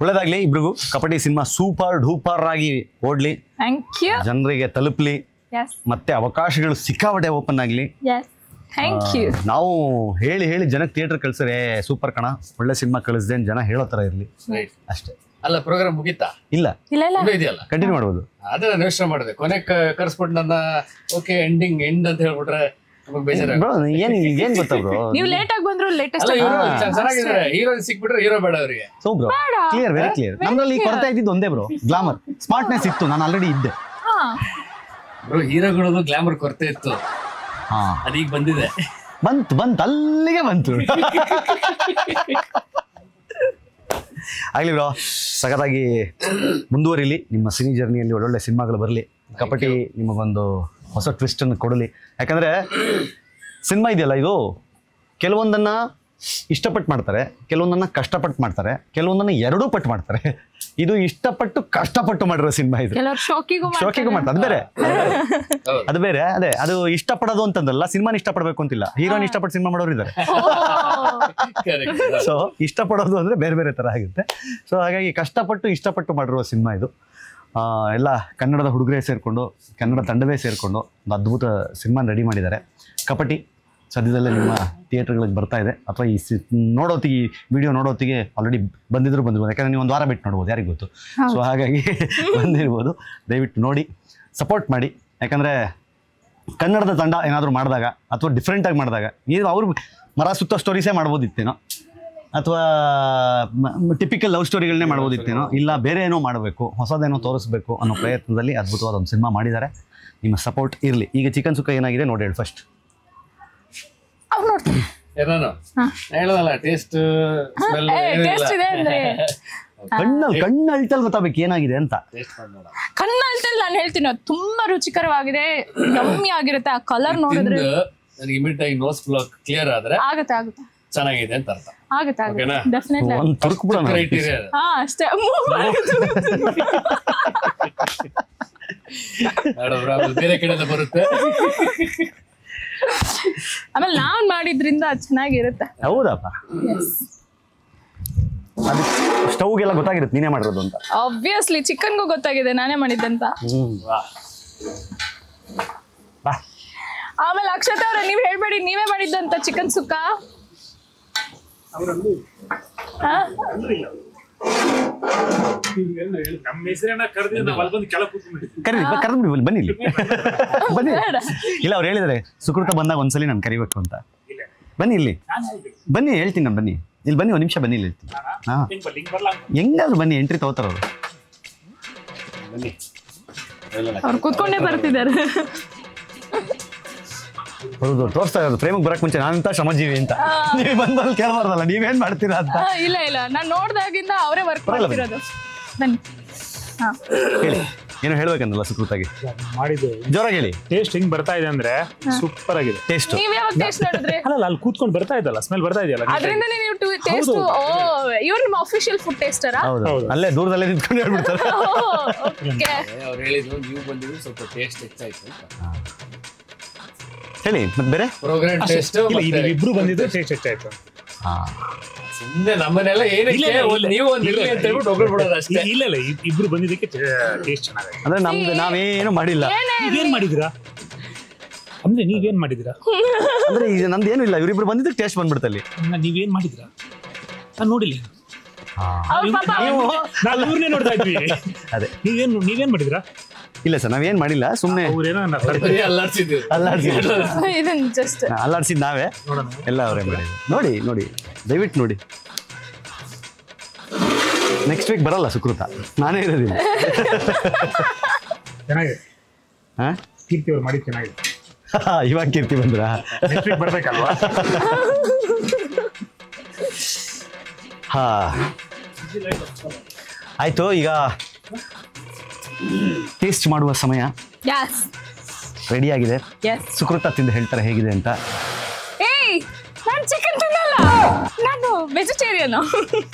ಒಳ್ಳೇದಾಗ್ಲಿ ಇಬ್ರಿಗೂ. ಕಬಡ್ಡಿ ಸಿನಿಮಾ ಸೂಪರ್ ಡೂಪರ್ ಆಗಿ ಓಡ್ಲಿ, ಥ್ಯಾಂಕ್ ಯು. ಜನರಿಗೆ ತಲುಪಲಿ, ಎಸ್ ಮತ್ತೆ ಅವಕಾಶಗಳು ಸಿಕ್ಕಾಪಟ್ಟೆ ಓಪನ್ ಆಗಲಿ. Yes thank you. ನಾವು ಹೇಳಿ ಹೇಳಿ ಜನಕ್ಕೆ ಥಿಯೇಟರ್ ಕಳ್ಸರೆ ಸೂಪರ್ ಕಣ, ಒಳ್ಳೆ ಸಿನಿಮಾ ಕಳಿಸ್ದೆ ಜನ ಹೇಳೋ ಥರ ಇರಲಿ ಅಷ್ಟೇ. ಅಲ್ಲ ಪ್ರೋಗ್ರಾಮ್ ಮುಗೀತಾ? ಇಲ್ಲ ಇಲ್ಲ ಇಲ್ಲ ಇನ್ನೂ ಇದೆಯಲ್ಲ, ಕಂಟಿನ್ಯೂ ಮಾಡ್ಬೋದು. ಅದೇ ನಾನು ಯೋಚನೆ ಮಾಡಿದೆ, ಕೊನೆ ಕರ್ಸ್ಬಿಟ್ಟು ನನ್ನ ಓಕೆ ಎಂಡ್ ಅಂತ ಹೇಳ್ಬಿಟ್ರೆ ನಮಗೆ ಬೇಜಾರ. ಬ್ರೋ ಏನ್ ಗೊತ್ತಾ ಬ್ರೋ, ನೀವು ಲೇಟ್ ಆಗಿ ಬಂದ್ರು ಲೇಟೆಸ್ಟ್ ಅಲ್ಲ ಇವರು ಚೆನ್ನಾಗಿದ್ದಾರೆ, ಹೀರೋಯಿನ್ ಸಿಕ್ಬಿಟ್ರೆ ಹೀರೋ ಬೇಡ ಅವರಿಗೆ. So bro clear, very clear. ನಮ್ದ್ರಲ್ಲಿ ಕೊರತೆ ಇದ್ದಿದ್ದು ಒಂದೇ ಬ್ರೋ, ಗ್ಲಾಮರ್, ಸ್ಮಾರ್ಟ್ನೆಸ್ ಇತ್ತು, ನಾನು ಆಲ್ರೆಡಿ ಇದ್ದೆ. ಬ್ರೋ ಹೀರೋಗಳದ್ದು ಗ್ಲಾಮರ್ ಕೊರತೆ ಇತ್ತು, ಹಾ ಅದೀಗ ಬಂದಿದೆ. ಬಂತು ಅಲ್ಲಿಗೆ ಬಂತು. ಆಗ್ಲಿ ಬ್ರೋ, ಸಖತ್ತಾಗಿ ಮುಂದುವರಿಲಿ ನಿಮ್ಮ ಸಿನಿ ಜರ್ನಿಯಲ್ಲಿ, ಒಳ್ಳೊಳ್ಳೆ ಸಿನಿಮಾಗಳು ಬರಲಿ. ಕಬಡ್ಡಿ ನಿಮಗೊಂದು ಹೊಸ ಟ್ವಿಸ್ಟನ್ನು ಕೊಡಲಿ. ಯಾಕಂದರೆ ಸಿನಿಮಾ ಇದೆಯಲ್ಲ, ಇದು ಕೆಲವೊಂದನ್ನು ಇಷ್ಟಪಟ್ಟು ಮಾಡ್ತಾರೆ, ಕೆಲವೊಂದನ್ನು ಕಷ್ಟಪಟ್ಟು ಮಾಡ್ತಾರೆ, ಕೆಲವೊಂದನ್ನು ಎರಡೂ ಪಟ್ಟು ಮಾಡ್ತಾರೆ. ಇದು ಇಷ್ಟಪಟ್ಟು ಕಷ್ಟಪಟ್ಟು ಮಾಡಿರೋ ಸಿನಿಮಾ ಇದು. ಕೆಲವರು ಶೋಕಿಗೂ ಮಾಡ್ತಾರೆ, ಅದು ಬೇರೆ, ಅದು ಬೇರೆ. ಅದೇ ಅದು ಇಷ್ಟಪಡೋದು ಅಂತಂದಲ್ಲ, ಸಿನಿಮಾನ ಇಷ್ಟಪಡಬೇಕು ಅಂತಿಲ್ಲ. ಹೀರೋಯಿನ್ ಇಷ್ಟಪಟ್ಟು ಸಿನಿಮಾ ಮಾಡೋರು ಇದ್ದಾರೆ. ಸೊ ಇಷ್ಟಪಡೋದು ಅಂದರೆ ಬೇರೆ ಬೇರೆ ಥರ ಆಗುತ್ತೆ. ಸೊ ಹಾಗಾಗಿ ಕಷ್ಟಪಟ್ಟು ಇಷ್ಟಪಟ್ಟು ಮಾಡಿರುವ ಸಿನಿಮಾ ಇದು. ಎಲ್ಲ ಕನ್ನಡದ ಹುಡುಗರೇ ಸೇರಿಕೊಂಡು, ಕನ್ನಡ ತಂಡವೇ ಸೇರಿಕೊಂಡು ಒಂದು ಅದ್ಭುತ ಸಿನಿಮಾ ರೆಡಿ ಮಾಡಿದ್ದಾರೆ. ಕಬಡ್ಡಿ ಸದ್ಯದಲ್ಲೇ ನಿಮ್ಮ ಥಿಯೇಟರ್ಗಳಿಗೆ ಬರ್ತಾ ಇದೆ, ಅಥವಾ ಈ ನೋಡೋತ್ತಿಗೆ, ಈ ವಿಡಿಯೋ ನೋಡೋತ್ತಿಗೆ ಆಲ್ರೆಡಿ ಬಂದಿರ್ಬೋದು. ಯಾಕಂದರೆ ನೀವು ಒಂದು ವಾರ ಬಿಟ್ಟು ನೋಡ್ಬೋದು, ಯಾರಿಗೆ ಗೊತ್ತು. ಸೊ ಹಾಗಾಗಿ ಬಂದಿರ್ಬೋದು. ದಯವಿಟ್ಟು ನೋಡಿ, ಸಪೋರ್ಟ್ ಮಾಡಿ. ಯಾಕಂದರೆ ಕನ್ನಡದ ತಂಡ ಏನಾದರೂ ಮಾಡಿದಾಗ, ಅಥವಾ ಡಿಫ್ರೆಂಟಾಗಿ ಮಾಡಿದಾಗ, ಇದು ಅವ್ರು ಮರ ಸುತ್ತೋ ಸ್ಟೋರೀಸೇ ಮಾಡ್ಬೋದಿತ್ತೇನೋ, ಅಥವಾ ಟಿಪಿಕಲ್ ಲವ್ ಸ್ಟೋರಿಗಳನ್ನೇ ಮಾಡ್ಬೋದಿತ್ತೇನೋ, ಇಲ್ಲ ಬೇರೆ ಏನೋ ಮಾಡಬೇಕು, ಹೊಸದೇನೋ ತೋರಿಸ್ಬೇಕು ಅನ್ನೋ ಪ್ರಯತ್ನದಲ್ಲಿ ಅದ್ಭುತವಾದ ಒಂದು ಸಿನಿಮಾ ಮಾಡಿದ್ದಾರೆ. ನಿಮ್ಮ ಸಪೋರ್ಟ್ ಇರಲಿ. ಈಗ ಚಿಕನ್ ಸುಕ್ಕ ಏನಾಗಿದೆ ನೋಡಿ ಹೇಳಿ ಫಸ್ಟ್. ಏನಾನು ಹೇಳೋದಲ್ಲ, ಟೇಸ್ಟ್ ಕಣ್ಣು ಅಳ್ತಲ್ಲಿ ಗೊತ್ತಾಗಬೇಕು ಏನಾಗಿದೆ ಅಂತ. ಕಣ್ಣು ಅಳ್ತಲ್ಲಿ ನಾನು ಹೇಳ್ತೀನಿ, ಅದು ತುಂಬಾ ರುಚಿಕರವಾಗಿದೆ, ಯಮ್ಮಿ ಆಗಿರುತ್ತೆ. ಆ ಕಲರ್ ನೋಡಿದ್ರೆ ನನಗೆ ಇಮಿಡಿಯೇಟ್ ಆಗಿ ನೋಸ್ ಕ್ಲಿಯರ್ ಆದ್ರೆ ಆಗುತ್ತೆ ಚೆನ್ನಾಗಿದೆ ಅಂತ ಅರ್ಥ. ಆಗುತ್ತೆ ಡೆಫಿನೆಟ್ಲಿ. ಒಂದು ತುರ್ಕು ಬಿಡೋಣ. ಕ್ರೈಟೀರಿಯಾ ಅಷ್ಟೇ. ಬೇರೆ ಕಡೆ ಬರುತ್ತೆ. ಆಮೇಲೆ ನಾನ್ ಮಾಡಿದ್ರಿಂದ ಚೆನ್ನಾಗಿರುತ್ತೆ. ಹೌದಪ್ಪ, ಅದು ಸ್ಟವ್ಗೆಲ್ಲ ಗೊತ್ತಾಗಿರುತ್ತೆ ನೀನೇ ಮಾಡಿರೋದು ಅಂತ. ಆಬ್ವಿಯಸ್ಲಿ ಚಿಕನ್ಗೂ ಗೊತ್ತಾಗಿದೆ ನಾನೇ ಮಾಡಿದ್ದಂತ. ಆಮೇಲೆ ಅಕ್ಷತಾ ಅವ್ರೆ, ನೀವ್ ಹೇಳ್ಬೇಡಿ ನೀವೇ ಮಾಡಿದ್ದಂತ ಚಿಕನ್ ಸುಕ್ಕ. ಕರೆದ್ಬಿಡಿ, ಬನ್ನಿ ಇಲ್ಲಿ ಬನ್ನಿ. ಇಲ್ಲ ಅವ್ರು ಹೇಳಿದಾರೆ ಸುಕೃತ ಬಂದಾಗ ಒಂದ್ಸಲಿ ನಾನು ಕರಿಬೇಕು ಅಂತ. ಬನ್ನಿ ಇಲ್ಲಿ ಬನ್ನಿ, ಹೇಳ್ತೀನಿ ನಾನು. ಬನ್ನಿ ಇಲ್ಲಿ ಬನ್ನಿ, ಒಂದು ನಿಮಿಷ ಬನ್ನಿ ಇಲ್ಲಿ ಹೇಳ್ತೀನಿ. ಹಾ ಹೆಂಗಾದ್ರು ಬನ್ನಿ, ಎಂಟ್ರಿ ತಗೋತಾರ ಅವರು. ಅವ್ರು ಕೂತ್ಕೊಂಡೇ ಬರ್ತಿದ್ದಾರೆ. ಹೌದು, ತೋರಿಸ್ತಾ ಇರೋದು ಪ್ರೇಮಕ್ಕೆ ಬರಕ್ ಮುಂಚೆ ನಾನಂತ ಶ್ರಮಜೀವಿ ಅಂತ. ನೀವು ಬಂದಲ್ಲಿ ಕೇಳಬಾರ್ದಲ್ಲ ನೀವೇನ್ ಮಾಡ್ತೀರಾ ಅಂತ. ಇಲ್ಲ ನಾನ್ ನೋಡ್ದಾಗಿಂದ ಅವರೇ ವರ್ಕ್ ಮಾಡ್ತಿರೋದು. ಬನ್ನಿ. ಹೇಳಿ, ಏನೋ ಹೇಳ್ಬೇಕಂದಲ್ಲ ಸುಕೃತಾಗಿ. ಮಾಡಿದ್ದು ಜೋರಾಗಿ ಹೇಳಿ. ಟೇಸ್ಟ್ ಹಿಂಗ್ ಬರ್ತಾ ಇದೆ ಅಂದ್ರೆ ಸೂಪರ್ ಆಗಿದೆ ಟೇಸ್ಟ್. ನೀವ್ ಯಾವಾಗ ಟೇಸ್ಟ್ ನೋಡಿದ್ರಿ? ಅಲ್ಲ ಅಲ್ಲಿ ಕೂತ್ಕೊಂಡು ಬರ್ತಾ ಇದಲ್ಲ, ಸ್ಮೆಲ್ ಬರ್ತಾ ಇದೆಯಲ್ಲ, ಅದರಿಂದನೇ ನೀವು ಟೇಸ್ಟ್. ಇವ್ರು ನಿಮ್ಮ ಅಫಿಷಿಯಲ್ ಫುಡ್ ಟೇಸ್ಟರಾ? ಹೌದು, ಅಲ್ಲೇ ದೂರದಲ್ಲೇ ನಿಂತ್ಕೊಂಡು ಹೇಳ್ಬಿಡ್ತಾರೆ. ಅವ್ರು ಹೇಳಿದ್ರು ನೀವು ಬಂದಿದ್ರು ಸ್ವಲ್ಪ ಟೇಸ್ಟ್ ಹೆಚ್ಚಾಯ್ತು ಅಂತ. ಹೇಳಿ ಮತ್ತೆ ಬೇರೆ ಪ್ರೋಗ್ರಾಮ್ ಟೇಸ್ಟ್. ಇಬ್ರು ಬಂದಿದ್ದು ಟೇಸ್ಟ್ ಹೆಚ್ಚಾಯ್ತು. ಸುಮ್ಮನೆ ನಮ್ಮನೆಲ್ಲ ಏನಕ್ಕೆ ನೀವು ಒಂದು ಇರ್ಲಿ ಅಂತ ಹೇಳ್ಬಿಟ್ಟು ಹೋಗ್ಬಿಡೋದು ಅಷ್ಟೇ. ಇಲ್ಲ ಇಬ್ರು ಬಂದಿದ್ದಕ್ಕೆ ಟೇಸ್ಟ್ ಚೆನ್ನಾಗಿದೆ. ಅಂದ್ರೆ ನಮ್ದು ನಾವೇನು ಮಾಡಿಲ್ಲ. ನೀವೇನ್ ಮಾಡಿದಿರಾ ಅಂದ್ರೆ ನೀವೇನ್ ಮಾಡಿದಿರಾ ಅಂದ್ರೆ ಈಗ ನಮ್ದು ಏನು ಇಲ್ಲ, ಇವರಿಬ್ರು ಬಂದಿದ್ದಕ್ಕೆ ಟೇಸ್ಟ್ ಬಂದ್ಬಿಡ್ತಲ್ಲಿ. ನೀವೇನ್ ಮಾಡಿದಿರಾ ನಾನು ನೋಡಿಲ್ಲ. ನಾವು ಇವ್ರನ್ನೇ ನೋಡ್ತಾ ಇದ್ವಿ. ಅದೇ ನೀವೇನ್ ಮಾಡಿದಿರಾ? ಇಲ್ಲ ಸರ್, ನಾವೇನ್ ಮಾಡಿಲ್ಲ, ಸುಮ್ಮನೆ ಅಲ್ಲಾಡ್ಸಿದ್ ನಾವೇ, ಎಲ್ಲ ಅವರೇ ಮಾಡಿದ್ರು. ನೋಡಿ ದಯವಿಟ್ಟು ನೋಡಿ. ನೆಕ್ಸ್ಟ್ ವೀಕ್ ಬರಲ್ಲ ಸುಕೃತ, ನಾನೇ ಇರೋದಿಲ್ಲ. ಚೆನ್ನಾಗಿದೆ. ಕೀರ್ತಿ ಅವ್ರು ಮಾಡಿದ್ ಚೆನ್ನಾಗಿದೆ. ಇವಾಗ ಕೀರ್ತಿ ಬಂದ್ರ ನೆಕ್ಸ್ಟ್ ವೀಕ್ ಬರ್ಬೇಕಲ್ವಾ? ಹಾ ಆಯ್ತು, ಈಗ ಟೇಸ್ಟ್ ಮಾಡುವ ಸಮಯ ರೆಡಿ ಆಗಿದೆ. ಸುಕೃತ ತಿಂದು ಹೇಳ್ತಾರೆ ಹೇಗಿದೆ ಅಂತ. ನಾನು ಚಿಕನ್ ತಿನ್ನಲ್ಲ, ನಾನು ವೆಜಿಟೇರಿಯನ್.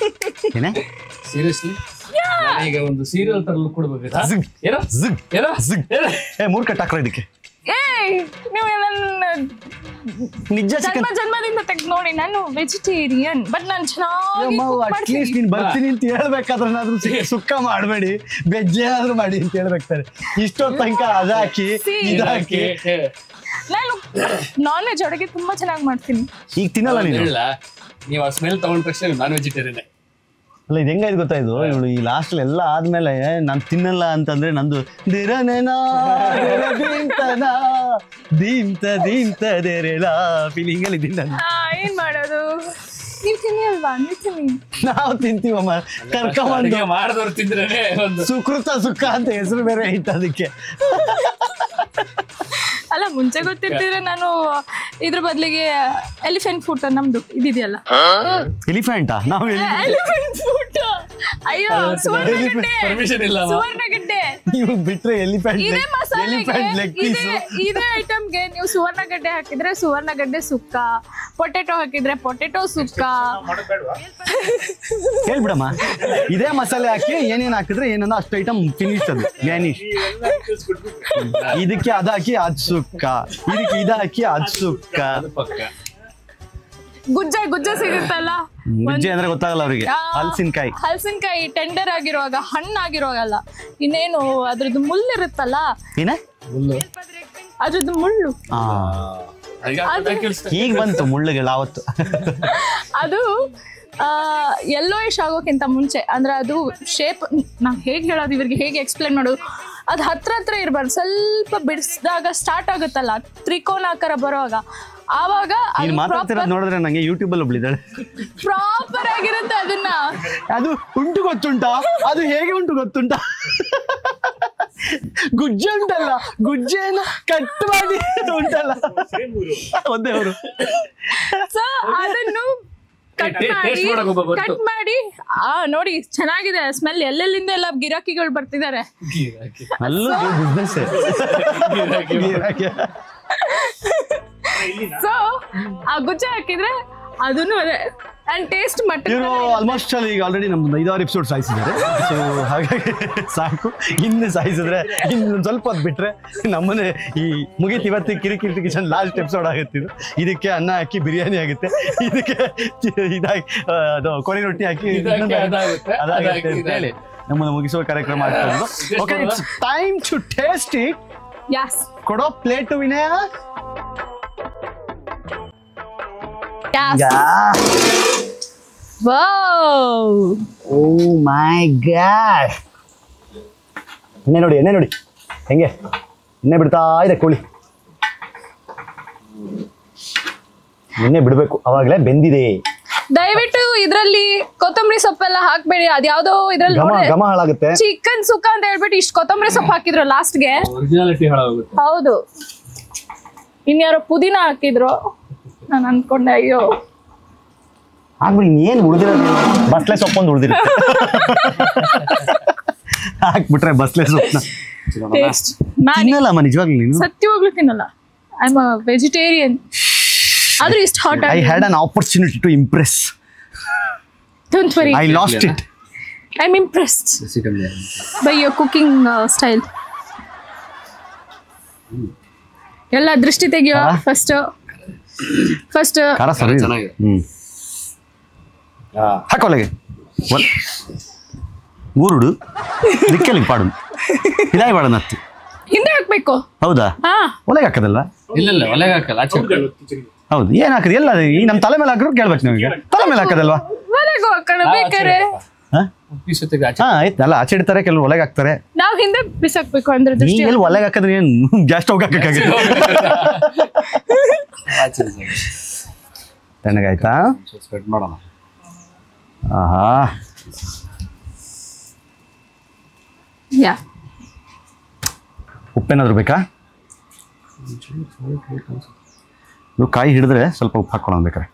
ಏನೇ ಸೀರಿಯಸ್ಲಿ? ಈಗ ಒಂದು ಸೀರಿಯಲ್ ತರ ಲುಕ್ ಕೊಡ್ಬೇಕು. ಮೂರ್ ಕಟ್ ಹಾಕ್ರ ಇದಕ್ಕೆ. ನೀವು ನಿಜ ಚಿಕನ್ ಜನ್ಮದಿಂದ ತೆಗ್ದು ನೋಡಿ ನಾನು ವೆಜಿಟೇರಿಯನ್ ಬಟ್ ನಾನು ಚೆನ್ನಾಗಿ ಅಟ್ಲೀಸ್ಟ್ ನೀನ್ ಬರ್ತೀನಿ ಅಂತ ಹೇಳ್ಬೇಕಾದ್ರೂ ಸುಕ್ಕ ಮಾಡಬೇಡಿ ವೆಜ್ ಏನಾದ್ರು ಮಾಡಿ ಅಂತ ಹೇಳ್ಬೇಕಾರೆ ಇಷ್ಟೊತ್ತು ತನಕ ಅದಾಕಿ ಇದಾಕಿ ನಾನು ನಾನ್ ವೆಜ್ ಅಡುಗೆ ತುಂಬಾ ಚೆನ್ನಾಗಿ ಮಾಡ್ತೀನಿ. ಈಗ ತಿನ್ನಲ್ಲ ನೀನು? ನೀವು ಆ ಸ್ಮೆಲ್ ತಗೊಂಡ ತಕ್ಷಣ ನಾನ್ ವೆಜಿಟೇರಿಯನ್. ಅಲ್ಲ ಇದು ಹೆಂಗಾಯ್ತು ಗೊತ್ತಾಯ್ತು ಇವಳು ಈ ಲಾಸ್ಟ್ ಎಲ್ಲ ಆದ್ಮೇಲೆ ನಾನು ತಿನ್ನಲ್ಲ ಅಂತಂದ್ರೆ ನಂದು ಫೀಲಿಂಗ್ ಅಲ್ಲಿ ಇದ್ದೀನಿ ನಾನು. ಏನ್ ಮಾಡೋದು, ನೀವ್ ತಿನ್ನಿ ಅಲ್ವಾ, ನೀವ್ ತಿನ್ನಿ. ನಾವು ತಿಂತೀವಮ್ಮ ಕರ್ಕೊಂಬಂದು ಮಾಡಿದವ್ರು ತಿಂದ್ರೆ ಒಂದು ಸುಕೃತ ಸುಖ ಅಂತ ಹೆಸರು ಬೇರೆ ಇತ್ತು ಅದಕ್ಕೆ. ಅಲ್ಲ ಮುಂಚೆ ಗೊತ್ತಿರ್ತಿದ್ರೆ ನಾನು ಇದ್ರ ಬದಲಿಗೆ ಎಲಿಫೆಂಟ್ ಫುಟ್ ನಮ್ದು ಇದಿದೆಯಲ್ಲ ಎಲಿಫೆಂಟಾ ನಾವು ಎಲಿಫೆಂಟ್ ಫುಟ್. ಅಯ್ಯೋ ಸುವರ್ಣಗಡ್ಡೆ, ಪರ್ಮಿಷನ್ ಇಲ್ಲ ಸುವರ್ಣಗಡ್ಡೆ ನೀವು ಬಿಟ್ರೆ ಎಲಿಫೆಂಟ್ ಇದೇ ಮಸಾಲೆಗೆ ಲೆಗ್ ಪೀಸ್ ಇದೇ ಐಟಮ್ಗೆ ನೀವು ಸುವರ್ಣಗಡ್ಡೆ ಹಾಕಿದ್ರೆ ಸುವರ್ಣಗಡ್ಡೆ ಸುಕ್ಕ, ಪೊಟೆಟೊ ಹಾಕಿದ್ರೆ ಪೊಟೆಟೊ ಸುಕ್ಕ. ಹೇಳ್ಬಿಡಮ್ಮ ಇದೇ ಮಸಾಲೆ ಹಾಕಿ ಏನೇನ್ ಹಾಕಿದ್ರೆ ಏನನ್ನ ಅಷ್ಟು ಐಟಮ್ ಫಿನಿಶ್ ಅದು ವ್ಯಾನಿಶ್. ಇದಕ್ಕೆ ಅದಾಕಿ ಅದ್ ಸುಕ್ಕ, ಇದಕ್ಕೆ ಇದಾಕಿ ಅದ್ ಸುಕ್ಕ. ಗುಜ್ಜ ಸಿಗುತ್ತಲ್ಲ, ಗುಜ್ಜೆ ಅಂದ್ರೆ ಗೊತ್ತಾಗಲ್ಲ ಅವ್ರಿಗೆ. ಹಲಸಿನಕಾಯಿ ಟೆಂಡರ್ ಆಗಿರುವಾಗ ಹಣ್ಣಾಗಿರುವಾಗಲ್ಲ, ಇನ್ನೇನು ಅದ್ರದ್ದು ಮುಳ್ಳಿರುತ್ತಲ್ಲ, ಏನ ಅದ್ರದ್ದು ಮುಳ್ಳು ಈಗ ಬಂತು ಮುಳ್ಳುಗಳ ಅವತ್ತು. ಅದು ಯೆಲ್ಲೋಯಿಶ್ ಆಗೋಕ್ಕಿಂತ ಮುಂಚೆ ಅಂದ್ರೆ ಅದು ಶೇಪ್ ನಾವು ಹೇಗೆ ಹೇಳೋದು ಇವ್ರಿಗೆ, ಹೇಗೆ ಎಕ್ಸ್ಪ್ಲೇನ್ ಮಾಡೋದು, ಅದು ಹತ್ರ ಇರಬಾರ್ದು. ಸ್ವಲ್ಪ ಬಿಡಿಸಿದಾಗ ಸ್ಟಾರ್ಟ್ ಆಗುತ್ತಲ್ಲ ತ್ರಿಕೋನಾಕಾರ ಬರುವಾಗ, ಆವಾಗ ನೋಡಿದ್ರೆ ನಂಗೆ ಯೂಟ್ಯೂಬ್ ಅಲ್ಲಿ ಒಬ್ಳಿದ್ದಾಳೆ ಪ್ರಾಪರ್ ಆಗಿರುತ್ತೆ. ಅದನ್ನ ಅದು ಉಂಟು ಗೊತ್ತುಂಟಾ, ಅದು ಹೇಗೆ ಉಂಟು ಗೊತ್ತುಂಟಾ, ಗುಜ್ಜೆ ಉಂಟಲ್ಲ, ಗುಜ್ಜೆಯನ್ನು ಕಟ್ ಮಾಡಿ ಉಂಟಲ್ಲ ಒಂದೇ ಅವರು. ಸೊ ಅದನ್ನು ಕಟ್ ಮಾಡಿ ನೋಡಿ ಚೆನ್ನಾಗಿದೆ ಸ್ಮೆಲ್, ಎಲ್ಲೆಲ್ಲಿಂದ ಎಲ್ಲ ಗಿರಾಕಿಗಳು ಬರ್ತಿದ್ದಾರೆ. ಸೊ ಆ ಗುಜ್ಜೆ ಹಾಕಿದ್ರೆ ಅದನ್ನು ಅದೇ ಅಂಡ್ ಟೇಸ್ಟ್ ಮಟನ್ ಆಲ್ಮೋಸ್ಟ್ ಈಗ ಆಲ್ರೆಡಿ ನಮ್ದು 5-6 ಎಪಿಸೋಡ್ ಸಾಯಿಸಿದ್ದಾರೆ. ಸೊ ಹಾಗಾಗಿ ಸಾಕು, ಇನ್ನು ಸಾಯಿಸಿದ್ರೆ ಇನ್ನೊಂದು ಸ್ವಲ್ಪ ಹೊತ್ತು ಬಿಟ್ರೆ ನಮ್ಮನೆ ಈ ಮುಗೀತು. ಇವತ್ತು ಕಿರಿಕಿರಿ ಕಿಚನ್ ಲಾಸ್ಟ್ ಎಪಿಸೋಡ್ ಆಗುತ್ತೆ. ಇದಕ್ಕೆ ಅನ್ನ ಹಾಕಿ ಬಿರಿಯಾನಿ ಆಗುತ್ತೆ, ಇದಕ್ಕೆ ಇದಾಗಿ ಅದು ಕೊರಿ ರೊಟ್ಟಿ ಹಾಕಿ ಅದಾಗುತ್ತೆ ಅಂತ ಹೇಳಿ ನಮ್ಮನ್ನು ಮುಗಿಸುವ ಕಾರ್ಯಕ್ರಮ ಆಗ್ತದೆ. Okay, it's time to taste it. Yes, ಕೊಡೋ plate Vinaya. Wow, oh my god. ಎಣ್ಣೆ ನೋಡಿ ಹೆಂಗೆ ಎಣ್ಣೆ ಬಿಡ್ತಾ ಇದೆ ಕೋಳಿ. ಎಣ್ಣೆ ಬಿಡಬೇಕು, ಅವಾಗಲೇ ಬೆಂದಿದೆ. ದಯವಿಟ್ಟು ಇದ್ರಲ್ಲಿ ಕೊತ್ತಂಬರಿ ಸೊಪ್ಪೆಲ್ಲ ಹಾಕ್ಬೇಡಿ. ಅದ್ಯಾವ್ದೋ ಇದ್ರಲ್ಲಿ ಘಮ ಹಾಳಾಗುತ್ತೆ. ಚಿಕನ್ ಸುಕ್ಕ ಅಂತ ಹೇಳ್ಬಿಟ್ಟು ಇಷ್ಟು ಕೊತ್ತಂಬರಿ ಸೊಪ್ಪು ಹಾಕಿದ್ರು ಲಾಸ್ಟ್ಗೆ. ಒರಿಜಿನಾಲಿಟಿ ಹಾಳಾಗುತ್ತೆ. ಹೌದು, ಇನ್ಯಾರೋ ಪುದೀನ ಹಾಕಿದ್ರು. ನಾನು ಅನ್ಕೊಂಡೆ ಅಯ್ಯೋ ಆಗ್ಬಿಡಿ, ಇನ್ನೇನು ಉಳಿದಿರೋದು ಬಸ್ಲೆ ಸೊಪ್ಪೊಂದು ಉಳಿದಿರುತ್ತೆ. ಹಾಕ್ಬಿಟ್ರೆ ಬಸ್ಲೆ ಸೊಪ್ಪನ್ನ ತಿನ್ನಲ್ಲಮ್ಮ, ನಿಜವಾಗ್ಲೂ ನೀನು ಸತ್ಯವಾಗ್ಲೂ ತಿನ್ನಲ್ಲ. I am a vegetarian. ಆದ್ರೆ ಇಷ್ಟು hot I had an opportunity to impress. Don't worry, I lost it. I am impressed by your cooking style. ಎಲ್ಲ ದೃಷ್ಟಿ ತೆಗಿಯೋ ಫಸ್ಟ್ ಖಾರ ಸರಿ ಚೆನ್ನಾಗಿದೆ. ಹಾಕೋಲೆಗೆ ಊರುಡು ದಿಕ್ಕಲ್ಲಿ ಪಾಡು ಇದಾಗಿ ಬಾಡ ನತ್ತಿ ಹಿಂದೆ ಹಾಕ್ಬೇಕು. ಹೌದಾ? ಒಲೆಗೆ ಹಾಕದಲ್ಲ? ಇಲ್ಲ ಒಲೆಗೆ ಹಾಕಲ್ಲ, ಆಚೆ ಹೌದು. ಏನ್ ಹಾಕದ ಎಲ್ಲ ಈ ನಮ್ಮ ತಲೆ ಮೇಲೆ ಹಾಕಿದ್ರು ಕೇಳ್ಬೇಕು ನಿಮಗೆ. ತಲೆ ಮೇಲೆ ಹಾಕದಲ್ವಾ? ಒಲೆಗೆ ಹಾಕೋಣ ಬೇಕಾರೆ. ಆಯ್ತಲ್ಲ, ಆಚೆ ಇಡ್ತಾರೆ, ಕೆಲವು ಒಲೆಗೆ ಹಾಕ್ತಾರೆ. ನಾವು ಹಿಂದೆ ಬಿಸಾಕ್ಬೇಕು ಅಂದ್ರೆ ದೃಷ್ಟಿ. ಎಲ್ಲಿ ಒಲೆಗೆ ಹಾಕಿದ್ರೆ ಏನ್ ಗ್ಯಾಸ್ ಸ್ಟವ್ ಹಾಕಕ್ಕಾಗುತ್ತೆ? ತಣ್ಣಗಾಯ್ತಾ? ಸ್ಪ್ರೆಡ್ ಮಾಡೋಣ. ಆಹಾ, ಯಾ, ಉಪ್ಪೇನಾದ್ರು ಬೇಕಾ? ನೀವು ಕಾಯಿ ಹಿಡಿದ್ರೆ ಸ್ವಲ್ಪ ಉಪ್ಪು ಹಾಕೊಳ್ಳೋಣ ಬೇಕಾರೆ.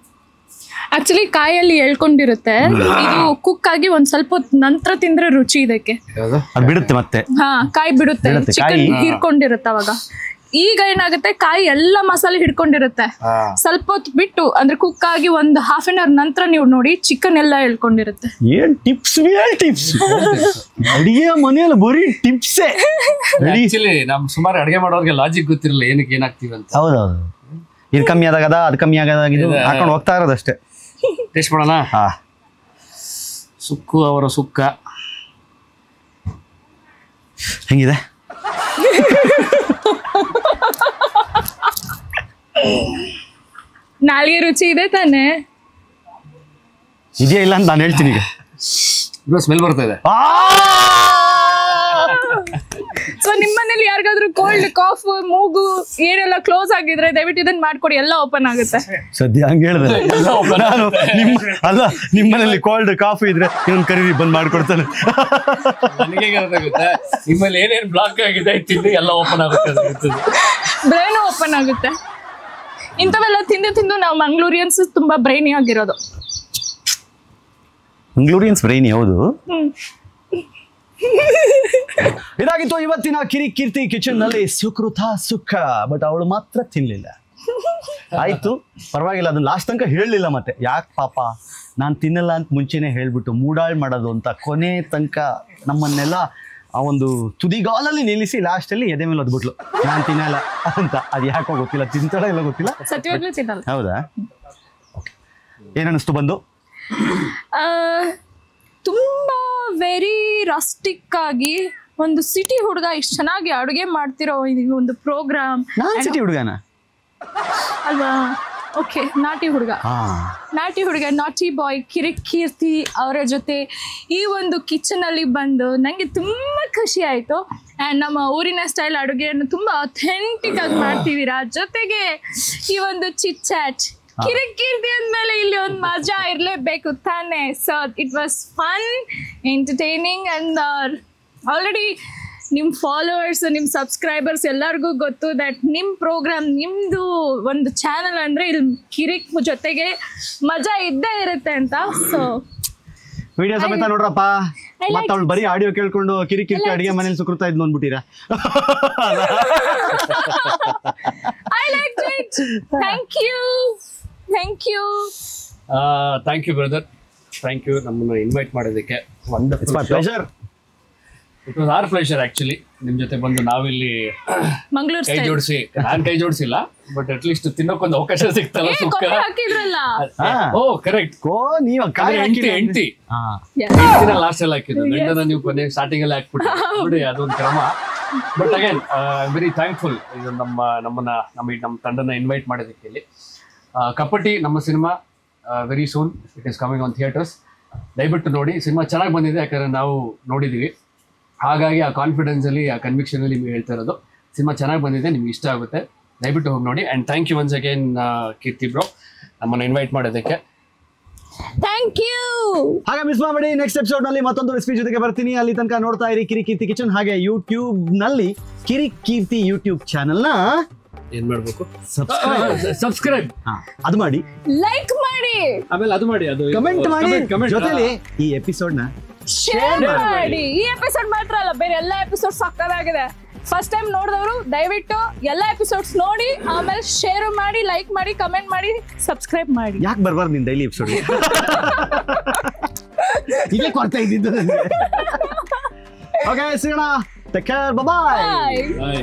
ಆಕ್ಚುಲಿ ಕಾಯಲ್ಲಿ ಎಳ್ಕೊಂಡಿರುತ್ತೆ. ಇದು ಕುಕ್ ಆಗಿ ಒಂದ್ ಸ್ವಲ್ಪ ಹೊತ್ತು ನಂತರ ತಿಂದ್ರೆ ರುಚಿ ಇದಕ್ಕೆ. ಅದು ಬಿಡುತ್ತೆ ಮತ್ತೆ. ಕಾಯಿ ಬಿಡುತ್ತೆ, ಚಿಕನ್ ಹೀರ್ಕೊಂಡಿರುತ್ತೆ ಅವಾಗ. ಈಗ ಏನಾಗುತ್ತೆ, ಕಾಯಿ ಎಲ್ಲ ಮಸಾಲೆ ಹಿಡ್ಕೊಂಡಿರುತ್ತೆ. ಸ್ವಲ್ಪ ಹೊತ್ತು ಬಿಟ್ಟು ಅಂದ್ರೆ ಕುಕ್ ಆಗಿ ಒಂದು ಹಾಫ್ ಅನ್ ಅವರ್ ನಂತರ ನೀವು ನೋಡಿ ಚಿಕನ್ ಎಲ್ಲ ಎಳ್ಕೊಂಡಿರುತ್ತೆ. ಏನ್ ಟಿಪ್ಸ್ ಅಡಿಗೆ ಮನೆಯಲ್ಲಿ ಬರೀ ಟಿಪ್ಸೇ. ಆಕ್ಚುಲಿ ನಮ್ ಸುಮಾರು ಅಡಿಗೆ ಮಾಡೋರ್ಗೆ ಲಾಜಿಕ್ ಗೊತ್ತಿರಲ್ಲ ಏನಕ್ಕೆ ಏನಾಗ್ತೀವಿ ಅಂತ. ಹೌದೌದು. ಇದು ಕಮ್ಮಿ ಆದಾಗದ ಅದು ಕಮ್ಮಿ ಆಗದಾಗಿದ್ದು ಹಾಕೊಂಡು ಹೋಗ್ತಾ ಇರೋದಷ್ಟೇ. ಟೇಸ್ಟ್ ಮಾಡೋಣ. ಹಾ, ಸುಕ್ಕು ಅವರ ಸುಕ್ಕ ಹೆಂಗಿದೆ? ನಾಲ್ಗೆ ರುಚಿ ಇದೆ ತಾನೆ? ಇದೆಯಾ ಇಲ್ಲ ಅಂತ ನಾನು ಹೇಳ್ತೀನಿ ಈಗ. ಸ್ಮೆಲ್ ಬರ್ತಾ ಇದೆ. ಸೊ ನಿಮ್ಮನೇಲಿ ಯಾರಿಗಾದ್ರೂ ಕೋಲ್ಡ್, ಕಾಫ್, ಮೂಗು ಏನೆಲ್ಲ ಕ್ಲೋಸ್ ಆಗಿದ್ರೆ ದಯವಿಟ್ಟು ಇದನ್ನ ಮಾಡ್ಕೊಡಿ, ಎಲ್ಲ ಓಪನ್ ಆಗುತ್ತೆ. ಸದ್ಯ ಹಂಗೆ ಹೇಳಿದ್ರೆ ನಾನು ನಿಮ್ಮನೇಲಿ ಕೋಲ್ಡ್ ಕಾಫಿ ಇದ್ರೆ ಇನ್ನೊಂದು ಕರೀರಿ ಬಂದ್ ಮಾಡ್ಕೊಡ್ತಾನೆ. ನನಗೆ ಗೊತ್ತಾಗುತ್ತೆ ನಿಮ್ಮಲ್ಲಿ ಏನೇನು ಬ್ಲಾಕ್ ಆಗಿದೆ ತಿಂದು ಎಲ್ಲ ಓಪನ್ ಆಗುತ್ತೆ, ಬ್ರೈನ್ ಓಪನ್ ಆಗುತ್ತೆ. ಇಂಥವೆಲ್ಲ ತಿಂದು ತಿಂದು ನಾವು ಮಂಗ್ಳೂರಿಯನ್ಸ್ ತುಂಬಾ ಬ್ರೈನಿ ಆಗಿರೋದು. ಮಂಗ್ಳೂರಿಯನ್ಸ್ ಬ್ರೈನಿ ಹೌದು. ಇದಾಗಿತ್ತು ಇವತ್ತಿನ ಕಿರಿಕೀರ್ತಿ ಕಿಚನ್ ನಲ್ಲಿ ಸುಕೃತ ಸುಖ. ಬಟ್ ಅವಳು ಮಾತ್ರ ತಿನ್ಲಿಲ್ಲ. ಆಯ್ತು ಪರವಾಗಿಲ್ಲ, ಅದನ್ನ ಲಾಸ್ಟ್ ತನಕ ಹೇಳಲಿಲ್ಲ. ಮತ್ತೆ ಯಾಕೆ ಪಾಪ ನಾನು ತಿನ್ನಲ್ಲ ಅಂತ ಮುಂಚೆನೆ ಹೇಳ್ಬಿಟ್ಟು ಮೂಡಾಳ್ ಮಾಡೋದು ಅಂತ ಕೊನೆ ತನಕ ನಮ್ಮನ್ನೆಲ್ಲ ಆ ಒಂದು ತುದಿಗಾಲಲ್ಲಿ ನಿಲ್ಲಿಸಿ ಲಾಸ್ಟಲ್ಲಿ ಎದೆ ಮೇಲೆ ಒದ್ಬಿಟ್ಲು ನಾನು ತಿನ್ನಲ್ಲ ಅಂತ. ಅದು ಯಾಕೋ ಗೊತ್ತಿಲ್ಲ, ತಿಂತಾಳ ಇಲ್ಲ ಗೊತ್ತಿಲ್ಲ. ಸತ್ಯವಾಗ್ಲೂ ತಿನ್ನಲ್ಲ. ಹೌದಾ? ಏನನ್ನಿಸ್ತು ಬಂದು? ತುಂಬಾ ವೆರಿ ರಸ್ಟಿಕ್ ಆಗಿ ಒಂದು ಸಿಟಿ ಹುಡುಗ ಇಷ್ಟು ಚೆನ್ನಾಗಿ ಅಡುಗೆ ಮಾಡ್ತಿರೋ ಒಂದು ಪ್ರೋಗ್ರಾಮ್. ನಾನು ಸಿಟಿ ಹುಡುಗನ ಅಲ್ವಾ? ಓಕೆ, ನಾಟಿ ಹುಡುಗ, ನಾಟಿ ಹುಡುಗ, ನಾಟಿ ಬಾಯ್ ಕಿರಿಕೀರ್ತಿ ಅವರ ಜೊತೆ ಈ ಒಂದು ಕಿಚನ್ ಅಲ್ಲಿ ಬಂದು ನನಗೆ ತುಂಬಾ ಖುಷಿ ಆಯ್ತು. ಆ್ಯಂಡ್ ನಮ್ಮ ಊರಿನ ಸ್ಟೈಲ್ ಅಡುಗೆಯನ್ನು ತುಂಬಾ ಅಥೆಂಟಿಕ್ ಆಗಿ ಮಾಡ್ತಿದ್ದೀರಾ. ಜೊತೆಗೆ ಈ ಒಂದು ಚಿಟ್ ಚಾಟ್ ಕಿರಿಕೀರ್ತಿ ಅಂದಮೇಲೆ ಇಲ್ಲಿ ಒಂದು ಮಜಾ ಇರಲೇಬೇಕು ತಾನೆ. So it was fun, entertaining and already ನಿಮ್ಮ ಫಾಲೋವರ್ಸ್, ನಿಮ್ಮ ಸಬ್ಸ್ಕ್ರೈಬರ್ಸ್ ಎಲ್ಲರಿಗೂ ಗೊತ್ತು ದಟ್ ನಿಮ್ಮ ಪ್ರೋಗ್ರಾಮ್, ನಿಮ್ಮದು ಒಂದು ಚಾನಲ್ ಅಂದರೆ ಇಲ್ಲಿ ಕಿರಿಕ್ ಜೊತೆಗೆ ಮಜಾ ಇದ್ದೇ ಇರುತ್ತೆ ಅಂತ. ಸೊ ವಿಡಿಯೋ ಸಮೇತ ನೋಡ್ರಪ್ಪ. ಮತ್ತೆ ಅವಳು ಬರೀ ಆಡಿಯೋ ಕೇಳ್ಕೊಂಡು ಕಿರಿಕಿರಿ ಅಡಿಗೆ ಮನೇಲಿ ಸುಕೃತ ಇದ್ ಅಂದ್ಬಿಟ್ಟಿರಾ? I like it. Thank you, thank you, thank you brother, thank you ನಮ್ಮನ್ನು ಇನ್ವೈಟ್ ಮಾಡೋದಕ್ಕೆ. Wonderful pleasure. It was our pleasure actually ನಿಮ್ಮ ಜೊತೆ ಬಂದು ನಾವಿಲ್ಲಿ ಮಂಗಳೂರು ಕೈ ಜೋಡಿಸಿ. ನಾನು ಕೈ ಜೋಡಿಸಿಲ್ಲ, ಬಟ್ ಅಟ್ ಲೀಸ್ಟ್ ತಿನ್ನೋಕೊಂದು ಅವಕಾಶ ಸಿಗ್ತಲ್ಲ. ಸುಕ್ಕ ಹಾಕಿದ್ರಲ್ಲ. ಓ ಕರೆಕ್ಟ್. ನೀವು ಹೆಂಡತಿ ಲಾಸ್ಟ್ ಅಲ್ಲಿ ಹಾಕಿದ್ದು, ಗಂಡನ ನೀವು ಕೊನೆ ಸ್ಟಾರ್ಟಿಂಗ್ ಅಲ್ಲಿ ಹಾಕ್ಬಿಟ್ಟು ನೋಡಿ, ಅದೊಂದು ಕ್ರಮ. ಬಟ್ ಅಗೇನ್ ವೆರಿ ಥ್ಯಾಂಕ್ಫುಲ್ ಇದು ನಮ್ಮ ತಂಡನ ಇನ್ವೈಟ್ ಮಾಡೋದಕ್ಕೆ. ಇಲ್ಲಿ ಕಪಟಿ ನಮ್ಮ cinema very soon it is coming on theatres. ದಯವಿಟ್ಟು ನೋಡಿ, ಸಿನಿಮಾ ಚೆನ್ನಾಗಿ ಬಂದಿದೆ, ಯಾಕಂದ್ರೆ ನಾವು ನೋಡಿದ್ದೀವಿ. ಹಾಗಾಗಿ ಆ ಕಾನ್ಫಿಡೆನ್ಸಲ್ಲಿ, ಆ ಕನ್ವಿಕ್ಷನಲ್ಲಿ ನಿಮಗೆ ಹೇಳ್ತಾ ಇರೋದು. ಸಿನಿಮಾ ಚೆನ್ನಾಗಿ ಬಂದಿದೆ, ನಿಮ್ಗೆ ಇಷ್ಟ ಆಗುತ್ತೆ, ದಯವಿಟ್ಟು ಹೋಗಿ ನೋಡಿ. And thank you once again Keerthi bro ನಮ್ಮನ್ನು ಇನ್ವೈಟ್ ಮಾಡೋದಕ್ಕೆ. Thank you. ಹಾಗೆ ಮಿಸ್ ಮಾಡಿ ನೆಕ್ಸ್ಟ್ ಎಪಿಸೋಡ್ ನಲ್ಲಿ ಮತ್ತೊಂದು ರೆಸಿಪಿ ಜೊತೆಗೆ ಬರ್ತೀನಿ. ಅಲ್ಲಿ ತನಕ ನೋಡ್ತಾ ಇರಿ ಕಿರಿಕೀರ್ತಿ ಕಿಚನ್. ಹಾಗೆ ಯೂಟ್ಯೂಬ್ ನಲ್ಲಿ ಕಿರಿಕೀರ್ತಿ ಯೂಟ್ಯೂಬ್ ಚಾನೆಲ್ ನ ಏನ್ ಮಾಡ್ಬೇಕು? ಸಬ್ಸ್ಕ್ರೈಬ್ ಅದು ಮಾಡಿ, ಲೈಕ್ ಮಾಡಿ, ಆಮೇಲೆ ಅದು ಮಾಡಿ, ಅದು ಕಮೆಂಟ್ ಮಾಡಿ, ಜೊತೆಲಿ ಈ ಎಪಿಸೋಡ್ ನ ಶೇರ್ ಮಾಡಿ. ಈ ಎಪಿಸೋಡ್ ಮಾತ್ರ ಅಲ್ಲ, ಬೇರೆ ಎಲ್ಲ ಎಪಿಸೋಡ್ ಸಕ್ಕತ್ತಾಗಿದೆ. ಫಸ್ಟ್ ಟೈಮ್ ನೋಡಿದವರು ದಯವಿಟ್ಟು ಎಲ್ಲ ಎಪಿಸೋಡ್ಸ್ ನೋಡಿ, ಆಮೇಲೆ ಶೇರ್ ಮಾಡಿ, ಲೈಕ್ ಮಾಡಿ, ಕಮೆಂಟ್ ಮಾಡಿ, ಸಬ್ಸ್ಕ್ರೈಬ್ ಮಾಡಿ. ಯಾಕೆ ಬರ್ಬಾರ್ದು ನಿನ್ ಡೈಲಿ ಎಪಿಸೋಡ್? ಇಲ್ಲೇ ಕೊಡ್ತಾ ಇದ್ದಿದ್ದು ನನಗೆ. ಓಕೆ, ಸಿಗೋಣ. ಟೇಕ್ ಕೇರ್, ಬಾಯ್. ಬಾಯ್.